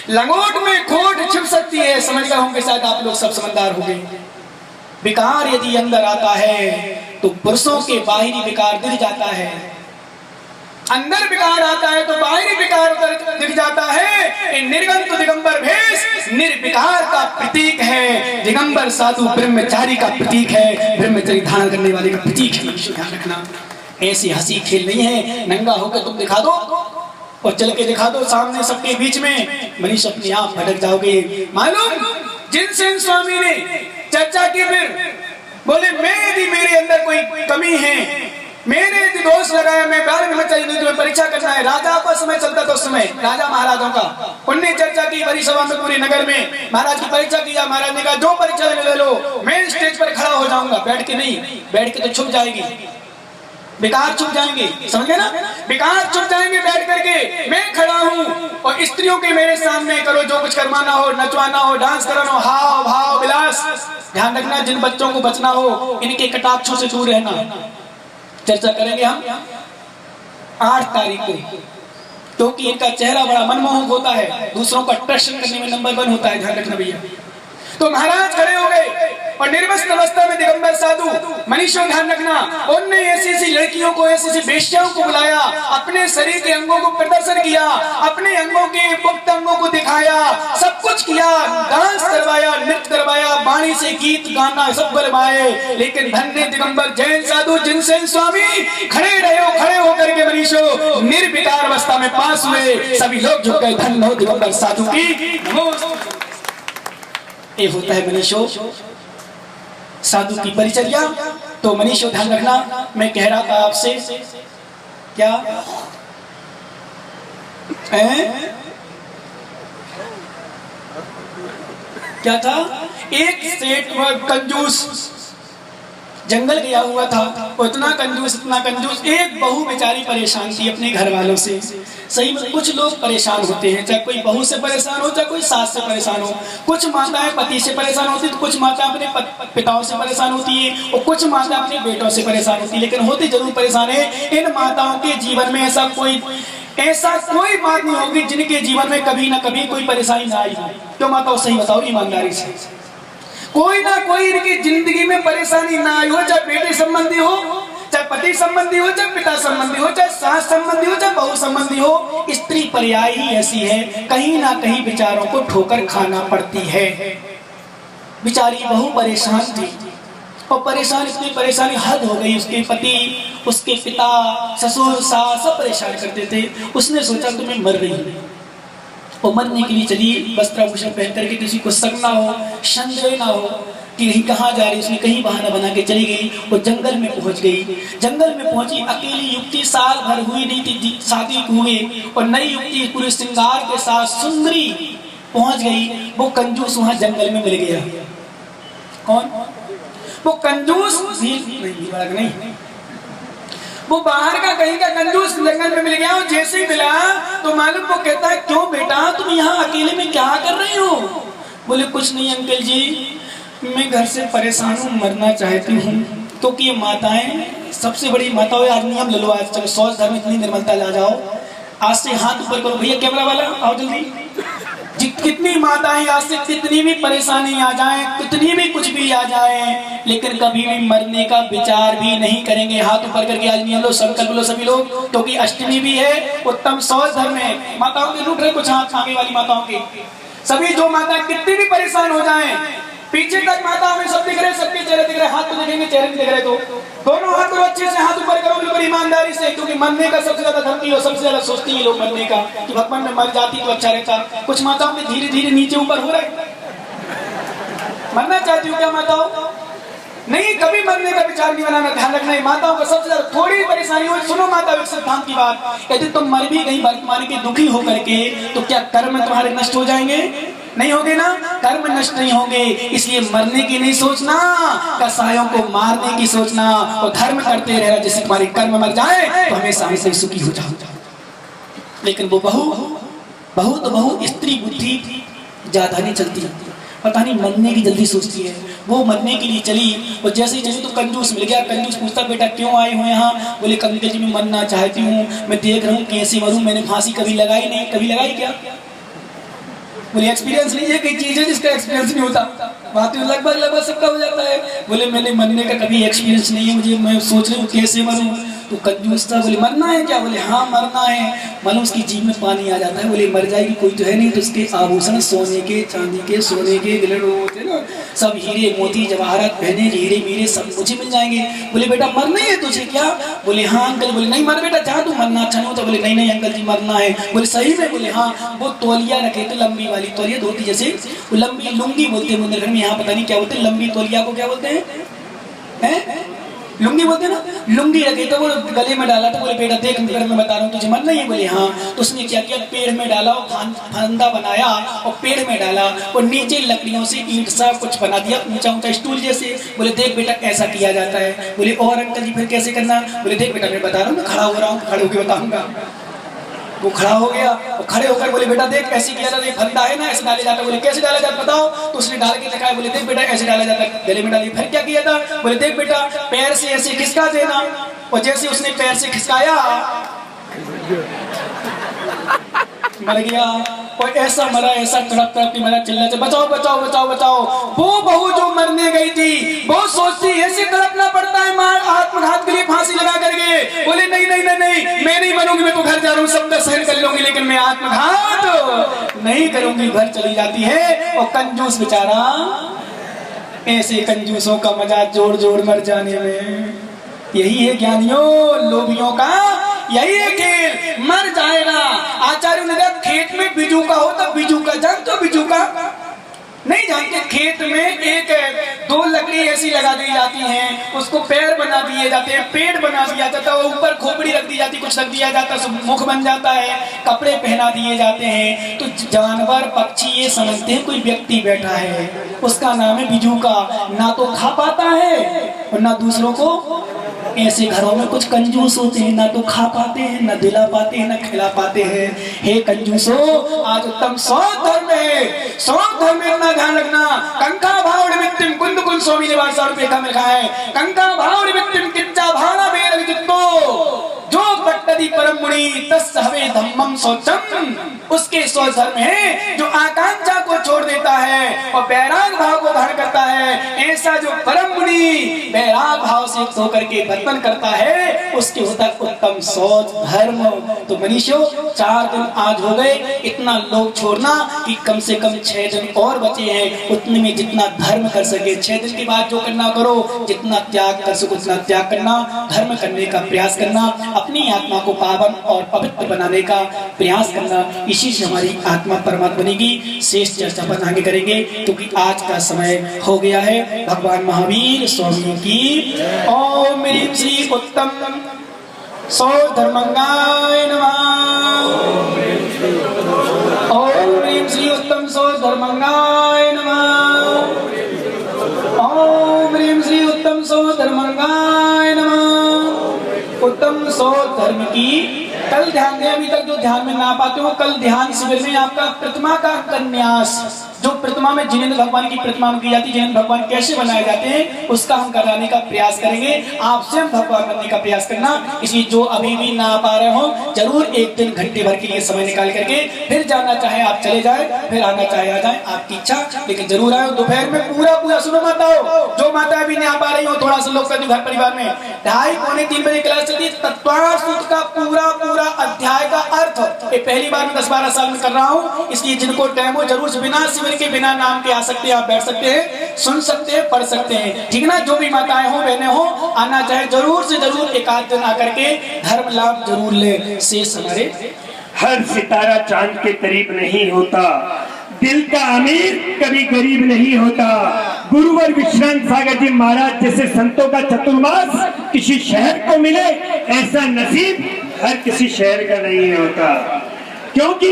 लंगोट में खोट छिप सकती है। समझ गए होंगे शायद आप लोग, सब समझदार हो गए। विकार यदि अंदर आता है तो पुरुषों के बाहरी विकार दिख जाता है, अंदर विकार आता है तो बाहरी विकार दिख जाता है। निर्गंत दिगंबर भेष निर्विकार का प्रतीक है, दिगंबर साधु ब्रह्मचारी का प्रतीक है, ब्रह्मचारी धारण करने वाले का प्रतीक है। ध्यान रखना, ऐसी हंसी खेल नहीं है, नंगा होकर तुम दिखा दो और चल के दिखा दो सामने सबके बीच में, मनीष अपने आप भटक जाओगे। मालूम जिनसेन स्वामी ने चर्चा की, फिर बोले मैं यदि मेरे अंदर कोई कमी है, मेरे यदि दोष लगाया, मैं बाल ब्रह्मचारी नहीं, तुम्हें परीक्षा करना है। राजा का समय चलता था उस समय, राजा महाराजों का, उनने चर्चा की बड़ी सभा में, पूरे नगर में महाराज की परीक्षा की। महाराज ने कहा जो परीक्षा ले लो, मैं स्टेज पर खड़ा हो जाऊंगा, बैठ के नहीं, बैठ के तो छुप जाएगी, विकार छुप जाएंगे, समझ गए ना, विकार छुप जाएंगे बैठ करके। मैं खड़ा हूँ और स्त्रियों के मेरे सामने करो जो कुछ करवाना हो, नचवाना हो, डांस कराना हो, हाव भाव विलास। ध्यान रखना, जिन बच्चों को बचना हो इनके कटाक्षों से दूर रहना। चर्चा करेंगे हम 8 तारीख को, क्योंकि इनका चेहरा बड़ा मनमोहक होता है, दूसरों को अट्रैक्शन करने में नंबर 1 होता है। ध्यान रखना भैया। तो महाराज खड़े हो गए और निर्वस्त्र अवस्था में दिगंबर साधु मनीषो, ध्यान रखना, उनने ऐसी ऐसी लड़कियों को, ऐसी ऐसी बेश्याओं को बुलाया, अपने शरीर के अंगों को प्रदर्शन किया, अपने अंगों के गुप्त अंगों को दिखाया, सब कुछ किया, डांस करवाया, नृत्य करवाया, वाणी से गीत गाना सब करवाए। लेकिन धन्य दिगंबर जैन साधु जिनसेन स्वामी खड़े रहे, खड़े होकर के मनीषो निर्विकार अवस्था में पास हुए। सभी लोग झुक गए, धन्य हो दिगंबर साधु की नमो। ये होता है मनीषो साधु की परिचर्या। तो मनीषो ध्यान रखना, मैं कह रहा था आपसे क्या क्या था, एक सेठ व कंजूस जंगल गया हुआ था, वो इतना कंजूस, इतना कंजूस, एक बहू बेचारी परेशान थी अपने घर वालों से। सही में कुछ लोग परेशान होते हैं, चाहे कोई बहू से परेशान हो, चाहे कोई सास से परेशान हो। कुछ माताएं पति से परेशान होती है, तो कुछ माताएं अपने पिताओं से परेशान होती है, और कुछ माताएं अपने बेटों से परेशान होती है। लेकिन होती जरूर परेशान है। इन माताओं के जीवन में ऐसा कोई ऐसा कोई बात नहीं होगी जिनके जीवन में कभी ना कभी कोई परेशानी ना आई हो। क्यों माताओं, सही बताओ ईमानदारी से। कोई ना कोई इनकी जिंदगी में परेशानी ना आई हो, चाहे बेटे संबंधी हो, चाहे पति संबंधी हो, चाहे पिता संबंधी हो, चाहे सास संबंधी हो, चाहे बहू संबंधी हो। स्त्री पर्याय ही ऐसी है, कहीं ना कहीं बेचारों को ठोकर खाना पड़ती है। बेचारी बहू परेशान थी और परेशान, इतनी परेशानी हद हो गई। उसके पति, उसके पिता, ससुर, सास सब परेशान करते थे। उसने सोचा कि मैं मर रही हूँ, और मरने के लिए चली वस्त्राभूषण पहन करके, किसी को शक ना हो, संदेह ना हो कि नहीं कहाँ जा रही। उसने कहीं बहाना बना के चली गई और जंगल में पहुंच गई। जंगल में पहुंची, अकेली युवती, साल भर हुई नहीं थी शादी हुए, और नई युवती पूरे श्रृंगार के साथ सुंदरी पहुंच गई। वो कंजूस वहां जंगल में मिल गया। कौन? वो कंजूस नहीं, वो बाहर का कहीं का कंजूस जंगल में मिल गया। और जैसे ही मिला तो मालूम, वो कहता है क्यों बेटा तुम यहाँ अकेले में क्या कर रही हो? बोले कुछ नहीं अंकल जी, मैं घर से परेशान हूँ, मरना चाहती हूँ। क्योंकि ये माताएं सबसे बड़ी माताओं, आज नियम ले लो, आज चलो शौच धर्म इतनी निर्मलता ला जाओ। आज से हाथ ऊपर करो भैया, कैमरा वाला आओ जल्दी। कितनी माताएं आज से कितनी भी परेशानी आ जाए, कितनी भी कुछ भी आ जाए, लेकिन कभी भी मरने का विचार भी नहीं करेंगे। हाथ ऊपर करके आज नियम लो, संकल्प लो सभी लोग, क्योंकि अष्टमी भी है, उत्तम शौच धर्म है। माताओं के लूट रहे कुछ हाथ आगे वाली माताओं के, सभी जो माता कितनी भी परेशान हो जाएं, पीछे तक माताओं में सब दिख रहे, सबके चेहरे दिख रहे, हाथ तो दिखेंगे, चेहरे नहीं दिख रहे, तो दोनों हाथ को अच्छे से हाथ ऊपर करो, बिल्कुल ईमानदारी से। क्योंकि मरने का सबसे ज्यादा धमकी हो, सबसे ज्यादा सोचती है लोग मरने का, कि भगवान में मर जाती तो अच्छा रहता। कुछ माताओं में धीरे धीरे नीचे ऊपर हो रहे। मरना चाहती हूँ क्या माताओं? नहीं, कभी मरने का विचार नहीं बनाना, ध्यान रखना है। माताओं का सबसे ज्यादा थोड़ी परेशानी हो, सुनो माता एक सिद्धांत की बात, यदि तुम मर भी गई वर्तमान के दुखी होकर के, तो क्या कर्म तुम्हारे नष्ट हो जाएंगे? नहीं होंगे ना, कर्म नष्ट नहीं होंगे। इसलिए मरने की नहीं सोचना, कसायों को मारने की सोचना, और धर्म करते रहना, जिससे तुम्हारे कर्म मर जाए तो हमेशा हमेशा सुखी हो जाओ। लेकिन वो बहू स्त्री बुद्धि ज्यादा नहीं चलती, पता नहीं मरने की जल्दी सोचती है। वो मरने के लिए चली, और जैसे ही चली तो कंजूस मिल गया। कंजूस पूछता बेटा क्यों आए हो यहाँ? बोले अंकल जी मैं मरना चाहती हूँ, मैं देख रहा हूँ कैसे मरूं, मैंने फांसी कभी लगाई नहीं। कभी लगाई क्या? बोले एक्सपीरियंस नहीं है, कई चीज है जिसका एक्सपीरियंस नहीं होता, बात लगभग सबका हो जाता है। बोले मैंने मरने का कभी एक्सपीरियंस नहीं है, मुझे मैं सोच रही हूँ कैसे मरूं। तो कंजूस था, बोले मरना है क्या? बोले हाँ मरना है। मानो उसकी जीभ में पानी आ जाता है। बोले मर जाएगी, कोई तो है नहीं, तो उसके आभूषण सोने के, चांदी के, सोने के गिलड़ होते ना, सब हीरे मोती जवाहरात पहने, हीरे मीरे सब मुझे मिल जाएंगे। बोले बेटा मरना है तुझे क्या? बोले हाँ अंकल। बोले नहीं मर बेटा, जहाँ तू मरना अच्छा नहीं होता। बोले नहीं नहीं अंकल जी मरना है। बोले सही में? बोले हाँ। वो तौलिया रखे थे, लंबी वाली तौलिया, धोती जैसे, वो लंबी लुंगी बोलते हैं बुंदेलखंड में, यहाँ पता नहीं क्या बोलते हैं, लंबी तौलिया को क्या बोलते हैं? लुंगी बोलते ना। लुंगी रखी तो वो गले में डाला। तो बोले बेटा देख मैं बता रहा हूँ तुझे मरना ही। बोले हाँ। तो उसने क्या किया, पेड़ में डाला और फंदा बनाया और पेड़ में डाला, और नीचे लकड़ियों से ईंट सा कुछ बना दिया, ऊंचा ऊंचा स्टूल जैसे। बोले देख बेटा ऐसा किया जाता है। बोले और अंकल जी फिर कैसे करना? बोले देख बेटा मैं बता रहा हूँ, मैं खड़ा हो रहा हूँ, खड़े होकर बताऊंगा। वो खड़ा हो गया और खड़े होकर बोले बेटा देख ऐसे किया जाता है, फंदा है ना ऐसे डाले जाता है। बोले कैसे डाला जाता बताओ? तो उसने डाल के दिखाया। बोले देख बेटा ऐसे डाला जाता है, गले में डाली। फिर क्या किया था? बोले देख बेटा पैर से ऐसे खिसका देना, और जैसे उसने पैर से खिसकाया मर गया। और ऐसा मरा, ऐसा तड़प तड़प के मरा, चिल्लाते बचाओ बचाओ बचाओ बचाओ। वो बहू जो मरने गई थी वो सोचती ऐसे तड़पना पड़ता है मार आत्मघात के लिए फांसी लगा करके। बोले नहीं नहीं नहीं नहीं मैं नहीं मरूंगी, मैं तो घर जा रहा हूँ, सब मैं सहन कर लूंगी, लेकिन मैं आत्मघात नहीं करूंगी। घर चली जाती है। और कंजूस बेचारा, ऐसे कंजूसों का मजा जोड़ जोड़ मर जाने में। यही है ज्ञानियों लोभियों का यही है खेल, मर जाएगा। आचार्य ने कहा खेत में बिजू का हो तो बिजू का, जानते हो बिजू का? नहीं जानते? खेत में एक दो लकड़ी ऐसी लगा दी जाती हैं, उसको पैर बना दिए जाते हैं, पेट बना दिया जाता है, ऊपर खोपड़ी रख दी जाती है, कुछ रख दिया जाता है, मुख बन जाता है, कपड़े पहना दिए जाते हैं। तो जानवर पक्षी ये समझते हैं कोई व्यक्ति बैठा है, उसका नाम है बिजू का। ना तो खा पाता है और ना दूसरों को। ऐसे घरों में कुछ कंजूस होते हैं, ना तो खा पाते हैं, ना दिला पाते हैं, ना खिला पाते हैं। हे कंजूसो, आज उत्तम शौच धर्म है, शौच धर्म में अपना ध्यान रखना। कंका भाव निमित्तिम कुंद कुंद स्वामी ने 1200 रुपये का लिखा है। कंका भाव निमित्तिम किंचा भाना मेर विचित्तो, जो पट्टदी परम मुनि तस्य हवे धम्मं शौचम, उसके 100 धर्म है जो आकांक्षा को छोड़ देता है और वैराग भाव को धारण करता है। ऐसा जो परम मुनि वैराग भाव से युक्त होकर के वर्तन करता है उसके होता उत्तम 100 धर्म। तो मनीषो 4 दिन आज हो गए, इतना लोग छोड़ना कि कम से कम 6 दिन और बचे हैं, उतने में जितना धर्म कर सके 6 दिन के बाद जो करना करो, जितना त्याग कर सको उतना त्याग करना, धर्म करने का प्रयास करना, अपनी आत्मा को पावन और पवित्र बनाने का प्रयास करना, इसी से हमारी आत्मा परमात्मा बनेगी। शेष चर्चा पर आगे करेंगे क्योंकि आज का समय हो गया है। भगवान महावीर स्वामी की ओम ह्रीं श्री उत्तम सौ धर्मंगाय नमः। ओम ह्रीं श्री उत्तम सौ धर्मंगाय नमः। ओम ह्रीं श्री उत्तम सौ धर्मंगाय नमः। उत्तम सौ धर्म की कल ध्यान दें, अभी तक जो ध्यान में ना पाते हो, कल ध्यान शिविर में आपका प्रतिमा का कन्यास, जो प्रतिमा में जिनेंद्र भगवान की प्रतिमा की जाती है, जिनेंद्र भगवान कैसे बनाए जाते हैं उसका हम कराने का प्रयास करेंगे। आप स्वयं भगवान बनने का प्रयास करना। इसलिए जो अभी भी ना पा रहे हो जरूर एक दिन घंटे भर के लिए समय निकाल करके, फिर जाना चाहे आप चले जाए, फिर आना चाहे आ जाए, आपकी इच्छा, लेकिन जरूर आए। दोपहर में पूरा सुनो माताओं, जो माता अभी नहीं आ पा रही हो थोड़ा सा लोग घर परिवार में 2:30-3 बजे क्लास चलती है। तत्वार्थ सूत्र का पूरा अध्याय का अर्थ ये पहली बार मैं 10-12 साल में कर रहा हूँ, इसलिए जिनको टाइम हो जरूर से बिना शिविर के बिना नाम के आ सकते हैं, आप बैठ सकते हैं, सुन सकते हैं, पढ़ सकते हैं, ठीक है ना। जो भी माताएं हो बहनें हो आना चाहे जरूर से जरूर एक आध दिन आकर के धर्म लाभ जरूर ले। शेष हमारे हर सितारा चांद के करीब नहीं होता, दिल का अमीर कभी गरीब नहीं होता। गुरुवर विश्रांत सागर जी महाराज जैसे संतों का चतुर्मास किसी शहर को मिले, ऐसा नसीब हर किसी शहर का नहीं होता, क्योंकि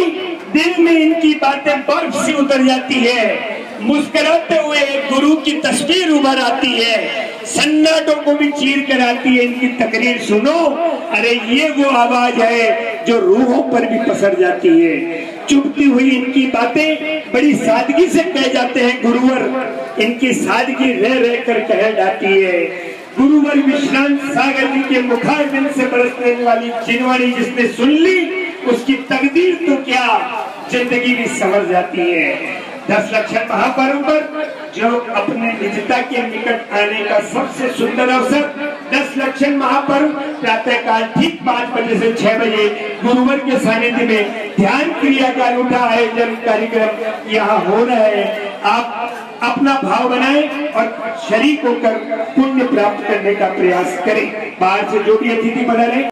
दिल में इनकी बातें बर्फ सी उतर जाती है। मुस्कुराते हुए एक गुरु की तस्वीर उभर आती है, सन्नाटों को भी चीर कर आती है। इनकी तकरीर सुनो, अरे ये वो आवाज है जो रूहों पर भी पसर जाती है। चुभती हुई इनकी बातें बड़ी सादगी से कह जाते हैं गुरुवर, इनकी सादगी रह रह कर कह जाती है। गुरुवर विश्रांत सागर जी के मुखारबिंद से बरसने वाली जिनवाणी जिसने सुन ली उसकी तकदीर तो क्या जिंदगी भी समझ जाती है। 10 लक्षण महापर्व पर जो अपने निजता के निकट आने का सबसे सुंदर अवसर 10 लक्षण महापर्व प्रातः काल ठीक 5 बजे से 6 बजे गुरुवर के सानिध्य में ध्यान क्रिया का अनूठा आयोजन कार्यक्रम यहाँ हो रहा है। आप अपना भाव बनाएं और शरीक होकर पुण्य प्राप्त करने का प्रयास करें। बाहर से जो भी अतिथि बना रहे